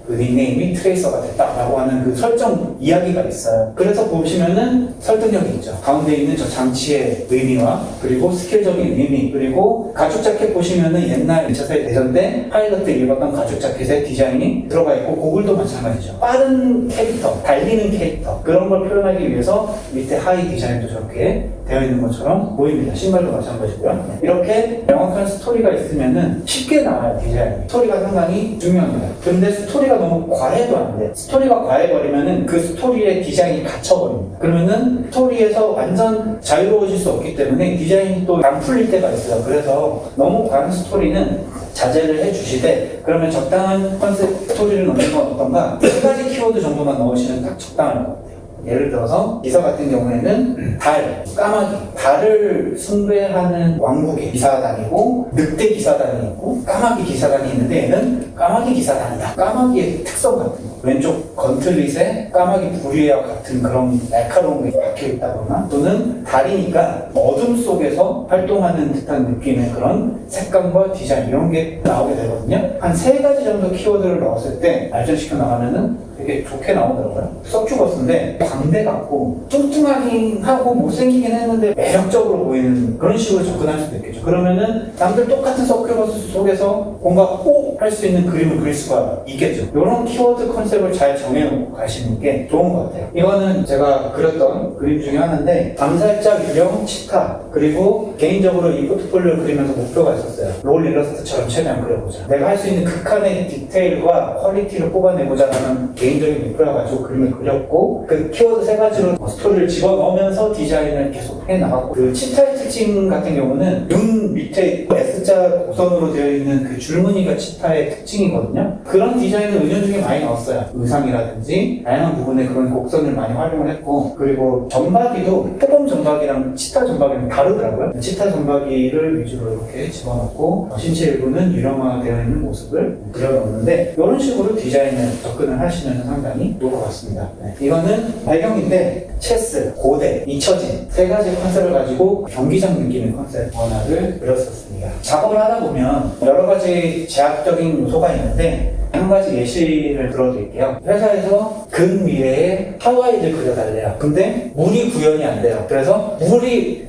그 닉네임이 트레이서가 됐다라고 하는 그 설정 이야기가 있어요. 그래서 보시면은 설득력이 있죠. 가운데 있는 저 장치의 의미와 그리고 스킬적인 의미, 그리고 가죽 자켓 보시면은 옛날 2차 세계대전 때 파일럿들이 입었던 가죽 자켓의 디자인이 들어가 있고, 고글도 마찬가지죠. 빠른 캐릭터, 달리는 캐릭터, 그런 걸 표현하기 위해서 밑에 하이 디자인도 저렇게 되어 있는 것처럼 보입니다. 신발도 마찬가지고요. 이렇게 명확한 스토리가 있으면은 쉽게 나와요, 디자인이. 스토리가 상당히 중요합니다. 근데 스토리가 너무 과해도 안 돼. 스토리가 과해버리면은 그 스토리의 디자인이 갇혀버립니다. 그러면은 스토리에서 완전 자유로워질 수 없기 때문에 디자인이 또 안 풀릴 때가 있어요. 그래서 너무 과한 스토리는 자제를 해주시되, 그러면 적당한 컨셉 스토리를 넣는 건 어떤가? 3가지 키워드 정도만 넣으시면 딱 적당할 것 같아요. 예를 들어서 기사 같은 경우에는 달, 까마귀, 달을 숭배하는 왕국의 기사단이고 늑대 기사단이 있고 까마귀 기사단이 있는데, 얘는 까마귀 기사단이다. 까마귀의 특성 같은 거, 왼쪽 건틀릿에 까마귀 부리와 같은 그런 날카로운 게 박혀있다거나, 또는 달이니까 어둠 속에서 활동하는 듯한 느낌의 그런 색감과 디자인, 이런 게 나오게 되거든요. 한 3가지 정도 키워드를 넣었을 때 발전시켜 나가면은 되게 좋게 나오더라고요. 서큐버스인데 광대 같고 뚱뚱하긴 하고 못생기긴 했는데 매력적으로 보이는 그런 식으로 접근할 수도 있겠죠. 그러면은 남들 똑같은 서큐버스 속에서 뭔가 꼭 할 수 있는 그림을 그릴 수가 있겠죠. 이런 키워드 컨셉을 잘 정해놓고 가시는 게 좋은 것 같아요. 이거는 제가 그렸던 그림 중에 하나인데, 암살자 유령 치타, 그리고 개인적으로 이 포트폴리오를 그리면서 목표가 있었어요. 롤 일러스트처럼 최대한 그려보자. 내가 할 수 있는 극한의 디테일과 퀄리티를 뽑아내보자라는 개인적인 목표여가지고 그림을 그렸고, 그 키워드 3가지로 스토리를 집어넣으면서 디자인을 계속 해나갔고, 그 치타의 특징 같은 경우는 눈 밑에 S자 곡선으로 되어 있는 그 줄무늬가 치타의 특징이거든요. 그런 디자인을 은연중에 많이 넣었어요. 의상이라든지 다양한 부분에 그런 곡선을 많이 활용을 했고, 그리고 점박이도 표범 점박이랑 치타 점박이랑 다르더라고요. 치타 점박이를 위주로 이렇게 집어넣고 신체 일부는 유령화되어 있는 모습을 그려놓는데, 이런 식으로 디자인을 접근을 하시면 상당히 좋을 것 같습니다. 네. 이거는 배경인데 체스, 고대, 잊혀진 3가지 컨셉을 가지고 경기장 느낌의 컨셉 원화를 그렸었습니다. 작업을 하다 보면 여러 가지 제약적인 요소가 있는데, 한 가지 예시를 들어드릴게요. 회사에서 근미래에 하와이를 그려달래요. 근데 물이 구현이 안 돼요. 그래서 물이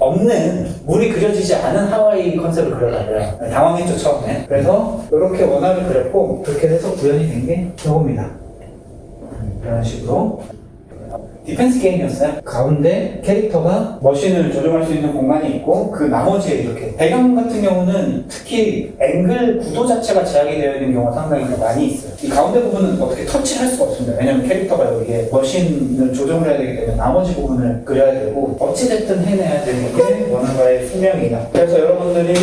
그려지지 않은 하와이 컨셉을 그려달래요. 당황했죠, 처음에. 그래서 이렇게 원화를 그렸고, 그렇게 해서 구현이 된 게 이겁니다. 이런 식으로. 디펜스 게임이었어요. 가운데 캐릭터가 머신을 조정할 수 있는 공간이 있고, 그 나머지에 이렇게 배경 같은 경우는 특히 앵글 구도 자체가 제약이 되어 있는 경우가 상당히 많이 있어요. 이 가운데 부분은 어떻게 터치를 할 수가 없습니다. 왜냐면 캐릭터가 여기에 머신을 조정을 해야 되기 때문에 나머지 부분을 그려야 되고, 어찌됐든 해내야 되는 게 원화가의 숙명이다. 그래서 여러분들이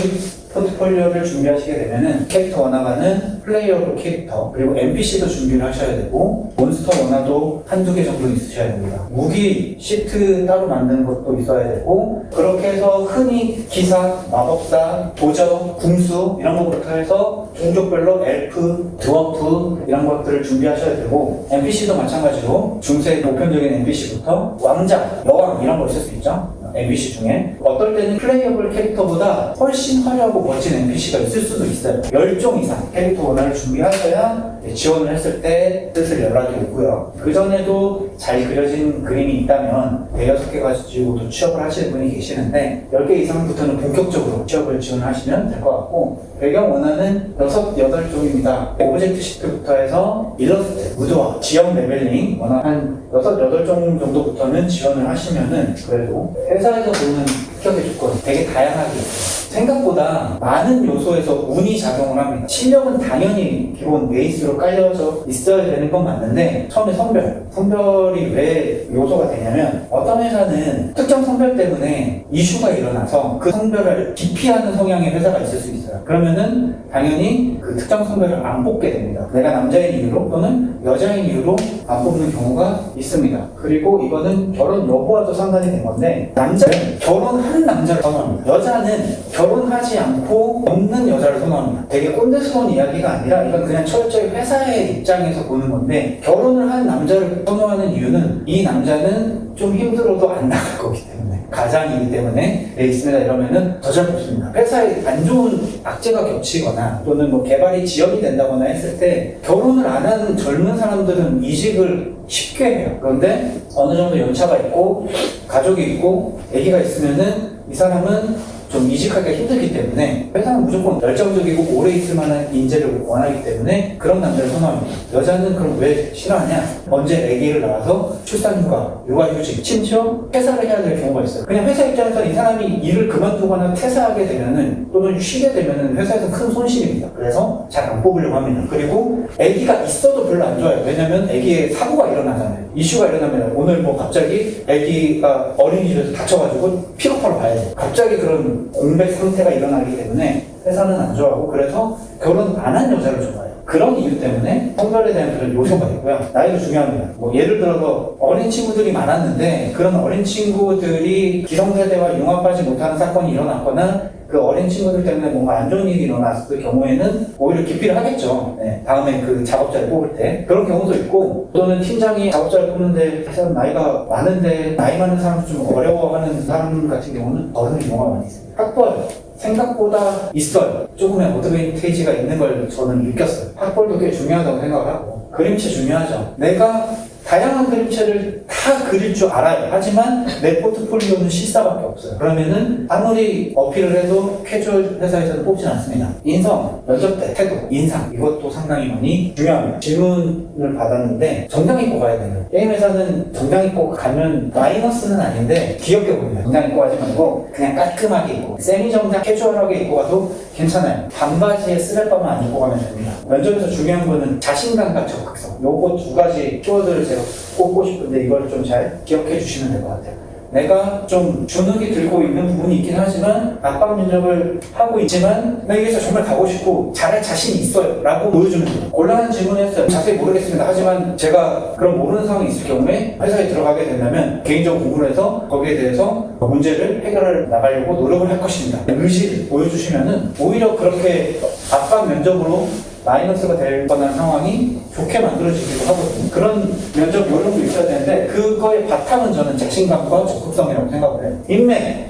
포트폴리오를 준비하시게 되면은 캐릭터 원화가는 플레이어블 캐릭터, 그리고 NPC도 준비를 하셔야 되고, 몬스터 원화도 1-2개 정도 있으셔야 됩니다. 무기, 시트 따로 만드는 것도 있어야 되고, 그렇게 해서 흔히 기사, 마법사, 도적, 궁수 이런 것부터 해서 종족별로 엘프, 드워프 이런 것들을 준비하셔야 되고, NPC도 마찬가지로 중세 보편적인 NPC부터 왕자, 여왕 이런 거 있을 수 있죠. NPC 중에 어떨 때는 플레이어블 캐릭터보다 훨씬 화려하고 멋진 NPC가 있을 수도 있어요. 10종 이상 캐릭터 원화를 준비하셔야 지원을 했을 때 뜻을 연락이 오고요. 그전에도 잘 그려진 그림이 있다면 5-6개 가지고도 취업을 하시는 분이 계시는데, 10개 이상부터는 본격적으로 취업을 지원하시면 될 것 같고, 배경 원화는 6-8종입니다. 오브젝트 시트부터 해서 일러스트, 무드화, 지역 레벨링 원화 한 6-8종 정도부터는 지원을 하시면은 그래도 회사에서 보는 합격의 조건 되게 다양하게 있어요. 생각보다 많은 요소에서 운이 작용을 합니다. 실력은 당연히 기본 베이스로 깔려져 있어야 되는 건 맞는데, 처음에 성별이 왜 요소가 되냐면, 어떤 회사는 특정 성별 때문에 이슈가 일어나서 그 성별을 기피하는 성향의 회사가 있을 수 있어요. 그러면은 당연히 그 특정 성별을 안 뽑게 됩니다. 내가 남자인 이유로 또는 여자인 이유로 안 뽑는 경우가 있습니다. 그리고 이거는 결혼 여부와도 상관이 된 건데, 남자는 결혼한 남자를 선호합니다. 여자는 결혼하지 않고 없는 여자를 선호합니다. 되게 꼰대스러운 이야기가 아니라 이건 그냥 철저히 회사의 입장에서 보는 건데, 결혼을 한 남자를 선호하는 이유는 이 남자는 좀 힘들어도 안 나갈 거기 때문에, 가장이기 때문에 있습니다. 이러면은 더 잘 뽑습니다. 회사에 안 좋은 악재가 겹치거나 또는 뭐 개발이 지연이 된다거나 했을 때 결혼을 안 하는 젊은 사람들은 이직을 쉽게 해요. 그런데 어느 정도 연차가 있고 가족이 있고 아기가 있으면은 이 사람은 좀 이직하기가 힘들기 때문에 회사는 무조건 열정적이고 오래 있을 만한 인재를 원하기 때문에 그런 남자를 선호합니다. 여자는 그럼 왜 싫어하냐? 언제 아기를 낳아서 출산휴가, 육아휴직, 심지어 퇴사를 해야 될 경우가 있어요. 그냥 회사 입장에서 이 사람이 일을 그만두거나 퇴사하게 되면은 또는 쉬게 되면은 회사에서 큰 손실입니다. 그래서 잘 안 뽑으려고 합니다. 그리고 아기가 있어도 별로 안 좋아요. 왜냐면 아기의 사고가 일어나잖아요. 이슈가 일어나면 오늘 뭐 갑자기 아기가 어린이집에서 다쳐가지고 픽업하러 가야 돼요. 갑자기 그런 공백 상태가 일어나기 때문에 회사는 안 좋아하고 그래서 결혼 안 한 여자를 좋아해요. 그런 이유 때문에 성별에 대한 그런 요소가 있고요. 나이도 중요합니다. 뭐 예를 들어서 어린 친구들이 많았는데 그런 어린 친구들이 기성세대와 융합하지 못하는 사건이 일어났거나 그 어린 친구들 때문에 뭔가 안 좋은 일이 일어났을 경우에는 오히려 기피를 하겠죠. 네, 다음에 그 작업자를 뽑을 때 그런 경우도 있고 또는 팀장이 작업자를 뽑는데 그 사람 나이가 많은데 나이 많은 사람도 좀 어려워하는 사람 같은 경우는 어른 경우가 많이 있습니다. 학벌 생각보다 있어요. 조금의 어드밴티지가 있는 걸 저는 느꼈어요. 학벌도 꽤 중요하다고 생각을 하고 그림체 중요하죠. 내가 다양한 그림체를 다 그릴 줄 알아요. 하지만 내 포트폴리오는 실사밖에 없어요. 그러면은 아무리 어필을 해도 캐주얼 회사에서는 뽑진 않습니다. 인성, 면접 때 태도, 인상 이것도 상당히 많이 중요합니다. 질문을 받았는데 정장 입고 가야 돼요. 게임 회사는 정장 입고 가면 마이너스는 아닌데 귀엽게 보여요. 정장 입고 가지 말고 그냥 깔끔하게 입고 세미 정장 캐주얼하게 입고 가도 괜찮아요. 반바지에 스레빠만 안 입고 가면 됩니다. 면접에서 중요한 거는 자신감과 적극성. 요거 두 가지 키워드를 제가 꼽고 싶은데 이걸 좀 잘 기억해 주시면 될 것 같아요. 내가 좀 주눅이 들고 있는 부분이 있긴 하지만 압박 면접을 하고 있지만 나 여기서 정말 가고 싶고 잘할 자신이 있어요 라고 보여주는 거예요. 곤란한 질문을 했어요. 자세히 모르겠습니다. 하지만 제가 그런 모르는 상황이 있을 경우에 회사에 들어가게 된다면 개인적으로 공부를 해서 거기에 대해서 문제를 해결해 나가려고 노력을 할 것입니다. 의지를 보여주시면은 오히려 그렇게 압박 면접으로 마이너스가 될 뻔한 상황이 좋게 만들어지기도 하거든요. 그런 면접 요령도 있어야 되는데 그거의 바탕은 저는 자신감과 적극성이라고 생각을 해요.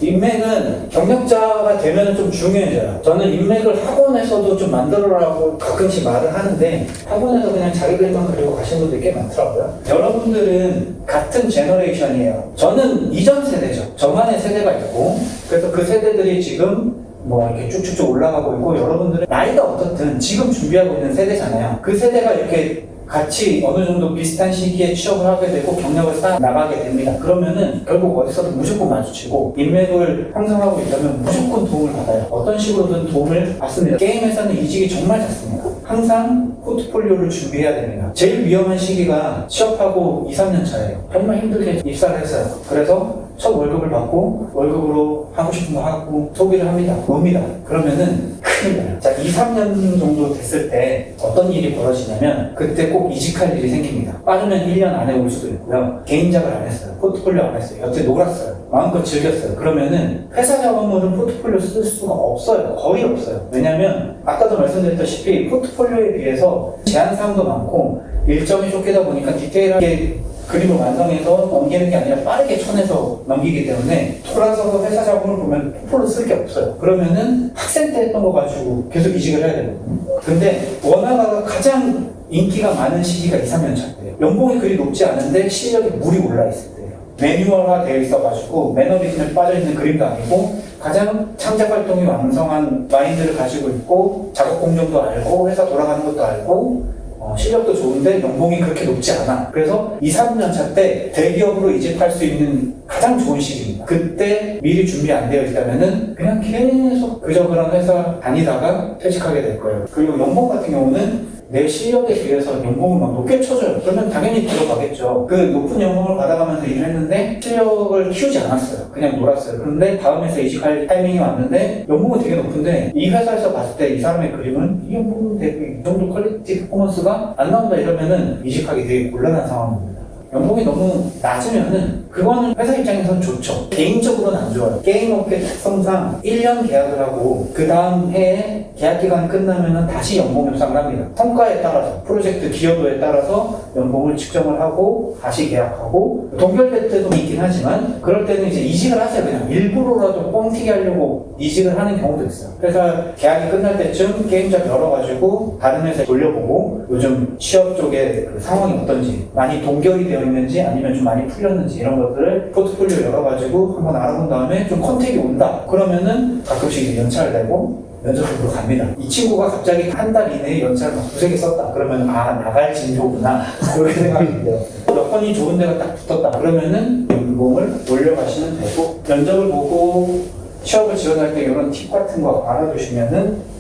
인맥은 경력자가 되면 좀 중요해져요. 저는 인맥을 학원에서도 좀 만들어라고 가끔씩 말을 하는데 학원에서 그냥 자기 글만 그리고 가신 분들이 꽤 많더라고요. 여러분들은 같은 제너레이션이에요. 저는 이전 세대죠. 저만의 세대가 있고 그래서 그 세대들이 지금 뭐 이렇게 쭉쭉쭉 올라가고 있고 여러분들은 나이가 어떻든 지금 준비하고 있는 세대잖아요. 그 세대가 이렇게 같이 어느 정도 비슷한 시기에 취업을 하게 되고 경력을 쌓아 나가게 됩니다. 그러면은 결국 어디서든 무조건 마주치고 인맥을 형성하고 있다면 무조건 도움을 받아요. 어떤 식으로든 도움을 받습니다. 게임에서는 이직이 정말 작습니다. 항상 포트폴리오를 준비해야 됩니다. 제일 위험한 시기가 취업하고 2, 3년 차예요. 정말 힘들게 입사를 했어요. 그래서 첫 월급을 받고 월급으로 하고 싶은 거 하고 소비를 합니다. 놉니다. 그러면은 큰일 나요. 자, 2, 3년 정도 됐을 때 어떤 일이 벌어지냐면 그때 꼭 이직할 일이 생깁니다. 빠르면 1년 안에 올 수도 있고요. 개인 작을 안 했어요. 포트폴리오 안 했어요. 여태 놀았어요. 마음껏 즐겼어요. 그러면은 회사 작업물은 포트폴리오 쓸 수가 없어요. 거의 없어요. 왜냐면 아까도 말씀드렸다시피 포트폴리오에 비해서 제한사항도 많고 일정이 쫓기다 보니까 디테일하게 그림을 완성해서 넘기는 게 아니라 빠르게 쳐내서 넘기기 때문에 돌아서서 회사 작업을 보면 포트폴리오 쓸 게 없어요. 그러면은 학생 때 했던 거 가지고 계속 이직을 해야 되거든요. 근데 원화가 가장 인기가 많은 시기가 2, 3년 차인데요. 연봉이 그리 높지 않은데 실력이 물이 올라있을 때예요. 매뉴얼화 되어 있어가지고 매너리즘에 빠져있는 그림도 아니고 가장 창작 활동이 왕성한 마인드를 가지고 있고 작업 공정도 알고 회사 돌아가는 것도 알고 실력도 좋은데 연봉이 그렇게 높지 않아. 그래서 2, 3년 차 때 대기업으로 이직할 수 있는 가장 좋은 시기입니다. 그때 미리 준비 안 되어 있다면은 그냥 계속 그저 그런 회사 다니다가 퇴직하게 될 거예요. 그리고 연봉 같은 경우는 내 실력에 비해서 연봉을 막 높게 쳐줘요. 그러면 당연히 들어가겠죠. 그 높은 연봉을 받아가면서 일을 했는데 실력을 키우지 않았어요. 그냥 놀았어요. 그런데 다음 회사 이직할 타이밍이 왔는데 연봉은 되게 높은데 이 회사에서 봤을 때 이 사람의 그림은 이 연봉은 되게 이 정도 퀄리티 퍼포먼스가 안 나온다 이러면은 이직하기 되게 곤란한 상황입니다. 연봉이 너무 낮으면은 그거는 회사 입장에서는 좋죠. 개인적으로는 안 좋아요. 게임업계 특성상 1년 계약을 하고 그 다음 해에 계약 기간이 끝나면은 다시 연봉 협상을 합니다. 성과에 따라서 프로젝트 기여도에 따라서 연봉을 측정을 하고 다시 계약하고 동결될 때도 있긴 하지만 그럴 때는 이제 이직을 하세요. 그냥 일부러라도 뻥튀기 하려고 이직을 하는 경우도 있어요. 회사 계약이 끝날 때쯤 게임작 열어가지고 다른 회사에 돌려보고 요즘 취업 쪽에 그 상황이 어떤지 많이 동결이 되어 있는지 아니면 좀 많이 풀렸는지 이런 것들을 포트폴리오 열어가지고 한번 알아본 다음에 좀 컨택이 온다. 그러면은 가끔씩 연차를 내고 면접으로 갑니다. 이 친구가 갑자기 한 달 이내에 연차를 막 두세 개 썼다. 그러면 나갈 진조구나. 그렇게 생각이 돼요. 여건이 좋은 데가 딱 붙었다. 그러면은 연봉을 올려가시면 되고 면접을 보고 취업을 지원할 때 이런 팁 같은 거 알아두시면은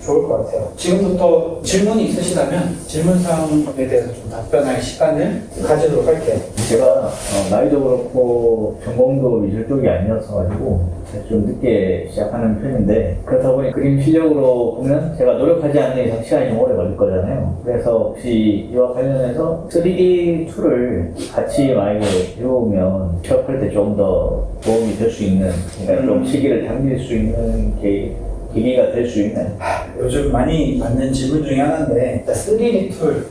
좋을 것 같아요. 지금부터 질문이 있으시다면 질문사항에 대해서 좀 답변할 시간을 가지도록 할게요.
제가 나이도 그렇고 전공도 미술 쪽이 아니었어가지고 좀 늦게 시작하는 편인데 그렇다 보니 그림 실력으로 보면 제가 노력하지 않는 이상 시간이 좀 오래 걸릴 거잖아요. 그래서 혹시 이와 관련해서 3D 툴을 같이 만약에 배우면 취업할 때 좀 더 도움이 될 수 있는, 그러니까 좀 시기를 당길 수 있는 계기가 될 수 있는.
요즘 많이 받는 질문 중에 하나인데 3D 툴,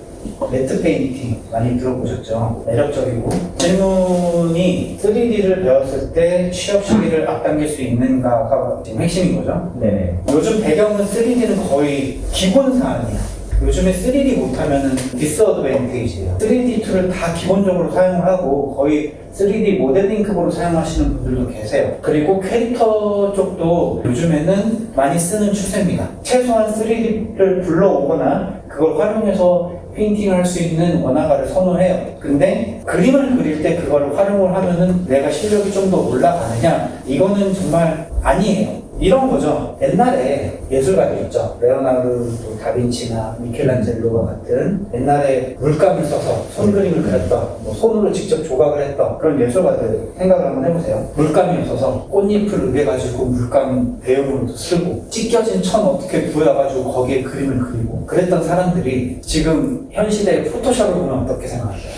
매트 페인팅 많이 들어보셨죠? 매력적이고 질문이 3D를 배웠을 때 취업 시기를 앞당길 수 있는가가 지금 핵심인 거죠?
네네.
요즘 배경은 3D는 거의 기본 사안이야. 요즘에 3D 못하면은 디스어드밴티지예요. 3D 툴을 다 기본적으로 사용하고 거의 3D 모델링 급으로 사용하시는 분들도 계세요. 그리고 캐릭터 쪽도 요즘에는 많이 쓰는 추세입니다. 최소한 3D를 불러오거나 그걸 활용해서 페인팅을 할 수 있는 원화가를 선호해요. 근데 그림을 그릴 때 그걸 활용을 하면은 내가 실력이 좀 더 올라가느냐? 이거는 정말 아니에요. 이런 거죠. 옛날에 예술가들 있죠. 레오나르도 다빈치나 미켈란젤로와 같은 옛날에 물감을 써서 손그림을 그렸던, 뭐 손으로 직접 조각을 했던 그런 예술가들 생각을 한번 해보세요. 물감이 없어서 꽃잎을 으개가지고 물감 대용으로도 쓰고 찢겨진 천 어떻게 구해가지고 거기에 그림을 그리고 그랬던 사람들이 지금 현 시대의 포토샵을 보면 어떻게 생각하세요?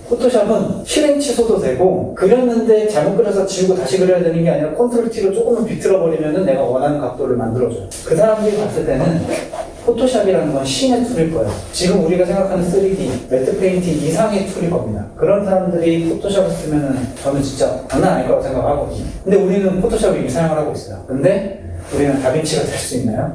포토샵은 실행 취소도 되고 그렸는데 잘못 그려서 지우고 다시 그려야 되는 게 아니라 컨트롤 T로 조금만 비틀어버리면 내가 원하는 각도를 만들어줘요. 그 사람들이 봤을 때는 포토샵이라는 건 신의 툴일 거예요. 지금 우리가 생각하는 3D, 매트 페인팅 이상의 툴일 겁니다. 그런 사람들이 포토샵을 쓰면은 저는 진짜 장난 아닐 거라고 생각하거든요. 근데 우리는 포토샵을 이미 사용을 하고 있어요. 근데 우리는 다빈치가 될 수 있나요?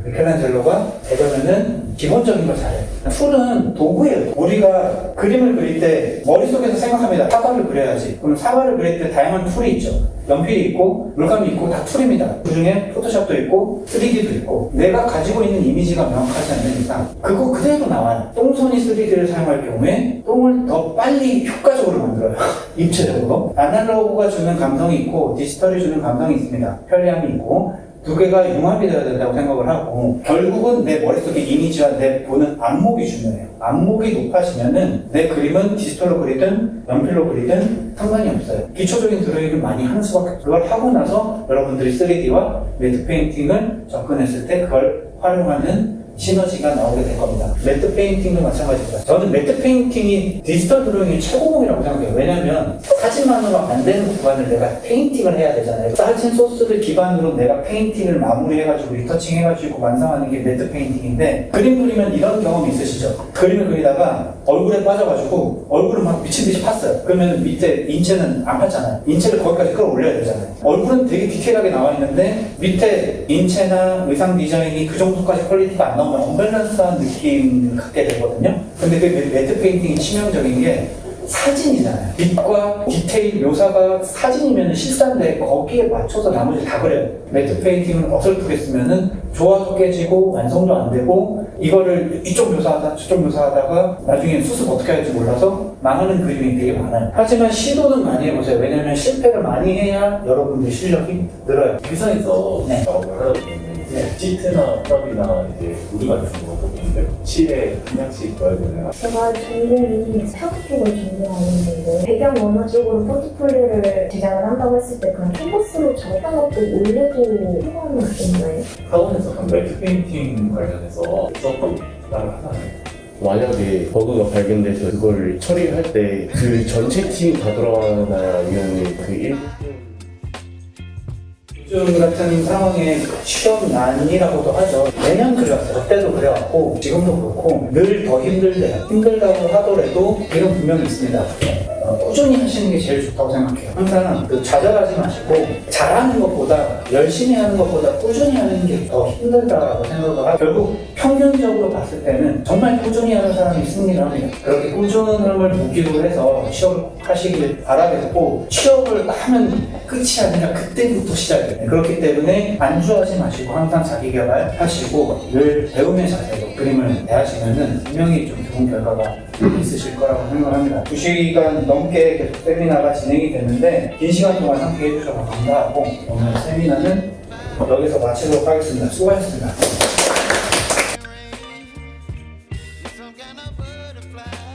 미켈란젤로가 되려면은 기본적인 걸 잘해요. 툴은 도구예요. 우리가 그림을 그릴 때 머릿속에서 생각합니다. 사과를 그려야지. 그럼 사과를 그릴 때 다양한 툴이 있죠. 연필이 있고 물감이 있고 다 툴입니다. 그 중에 포토샵도 있고 3D도 있고 내가 가지고 있는 이미지가 명확하지 않는 이상 그거 그대로 나와요. 똥손이 3D를 사용할 경우에 똥을 더 빨리 효과적으로 만들어요. 입체적으로. 아날로그가 주는 감성이 있고 디지털이 주는 감성이 있습니다. 편리함이 있고 두 개가 융합이 되어야 된다고 생각을 하고 결국은 내 머릿속의 이미지와 내 보는 안목이 중요해요. 안목이 높아지면은 내 그림은 디지털로 그리든 연필로 그리든 상관이 없어요. 기초적인 드로잉을 많이 하는 수밖에 없어요. 그걸 하고 나서 여러분들이 3D와 매트 페인팅을 접근했을 때 그걸 활용하는 시너지가 나오게 될 겁니다. 매트 페인팅도 마찬가지입니다. 저는 매트 페인팅이 디지털 드로잉의 최고봉이라고 생각해요. 왜냐면 사진만으로 안 되는 구간을 내가 페인팅을 해야 되잖아요. 사진 소스를 기반으로 내가 페인팅을 마무리해가지고 리터칭 해가지고 완성하는 게 매트 페인팅인데 그림 그리면 이런 경험이 있으시죠? 그림을 그리다가 얼굴에 빠져가지고 얼굴을 막 미친듯이 팠어요. 그러면 밑에 인체는 안 팠잖아요. 인체를 거기까지 끌어올려야 되잖아요. 얼굴은 되게 디테일하게 나와 있는데 밑에 인체나 의상 디자인이 그 정도까지 퀄리티가 안 나오면 언밸런스한 느낌을 갖게 되거든요. 근데 그 매트 페인팅이 치명적인 게 사진이잖아요. 빛과 디테일 묘사가 사진이면 실사인데 거기에 맞춰서 나머지 다 그려요. 매트 페인팅은 어설프게 쓰면은 조화도 깨지고 완성도 안 되고 이거를 이쪽 묘사하다 저쪽 묘사하다가 나중에 수습 어떻게 할지 몰라서 망하는 그림이 되게 많아요. 하지만 시도는 많이 해보세요. 왜냐면 실패를 많이 해야 여러분들 실력이 늘어요.
회사에서
네.
작업을 하다 보면 시트나 프랍이나 이제 무드 같은 거 보는데 칠에 한 장씩 넣어야 되나요?
제가 전공이 사업 쪽을 준비하는데 배경 원화 쪽으로 포트폴리오를 제작을 한다고 했을 때 그냥 캔버스로 저장 것도 올려도 상관은 없나요?
학원에서 한 매트 페인팅 관련해서 수업도 따로 하나요?
만약에 버그가 발견돼서 그걸 처리할 때 그 전체 팀이 다 돌아가나요? 아니면 그 일부
요즘 같은 상황에 취업난이라고도 하죠. 매년 그래왔어요. 그때도 그래왔고 지금도 그렇고 늘 더 힘들대요. 힘들다고 하더라도 이건 분명히 있습니다. 꾸준히 하시는 게 제일 좋다고 생각해요. 항상 그 좌절하지 마시고 잘하는 것보다 열심히 하는 것보다 꾸준히 하는 게 더 힘들다라고 생각을 하고 결국 평균적으로 봤을 때는 정말 꾸준히 하는 사람이 승리를 합니다. 그렇게 꾸준함을 무기로 해서 취업을 꼭 하시길 바라겠고 취업을 하면 끝이 아니라 그때부터 시작이에요. 그렇기 때문에 안주하지 마시고 항상 자기 개발하시고 늘 배움의 자세로 그림을 대하시면은 분명히 좀 좋은 결과가 있으실 거라고 생각합니다. 2시간 넘게 계속 세미나가 진행이 됐는데 긴 시간 동안 함께 해주셔서 감사하고 오늘 세미나는 여기서 마치도록 하겠습니다. 수고하셨습니다.
Some kind of butterfly.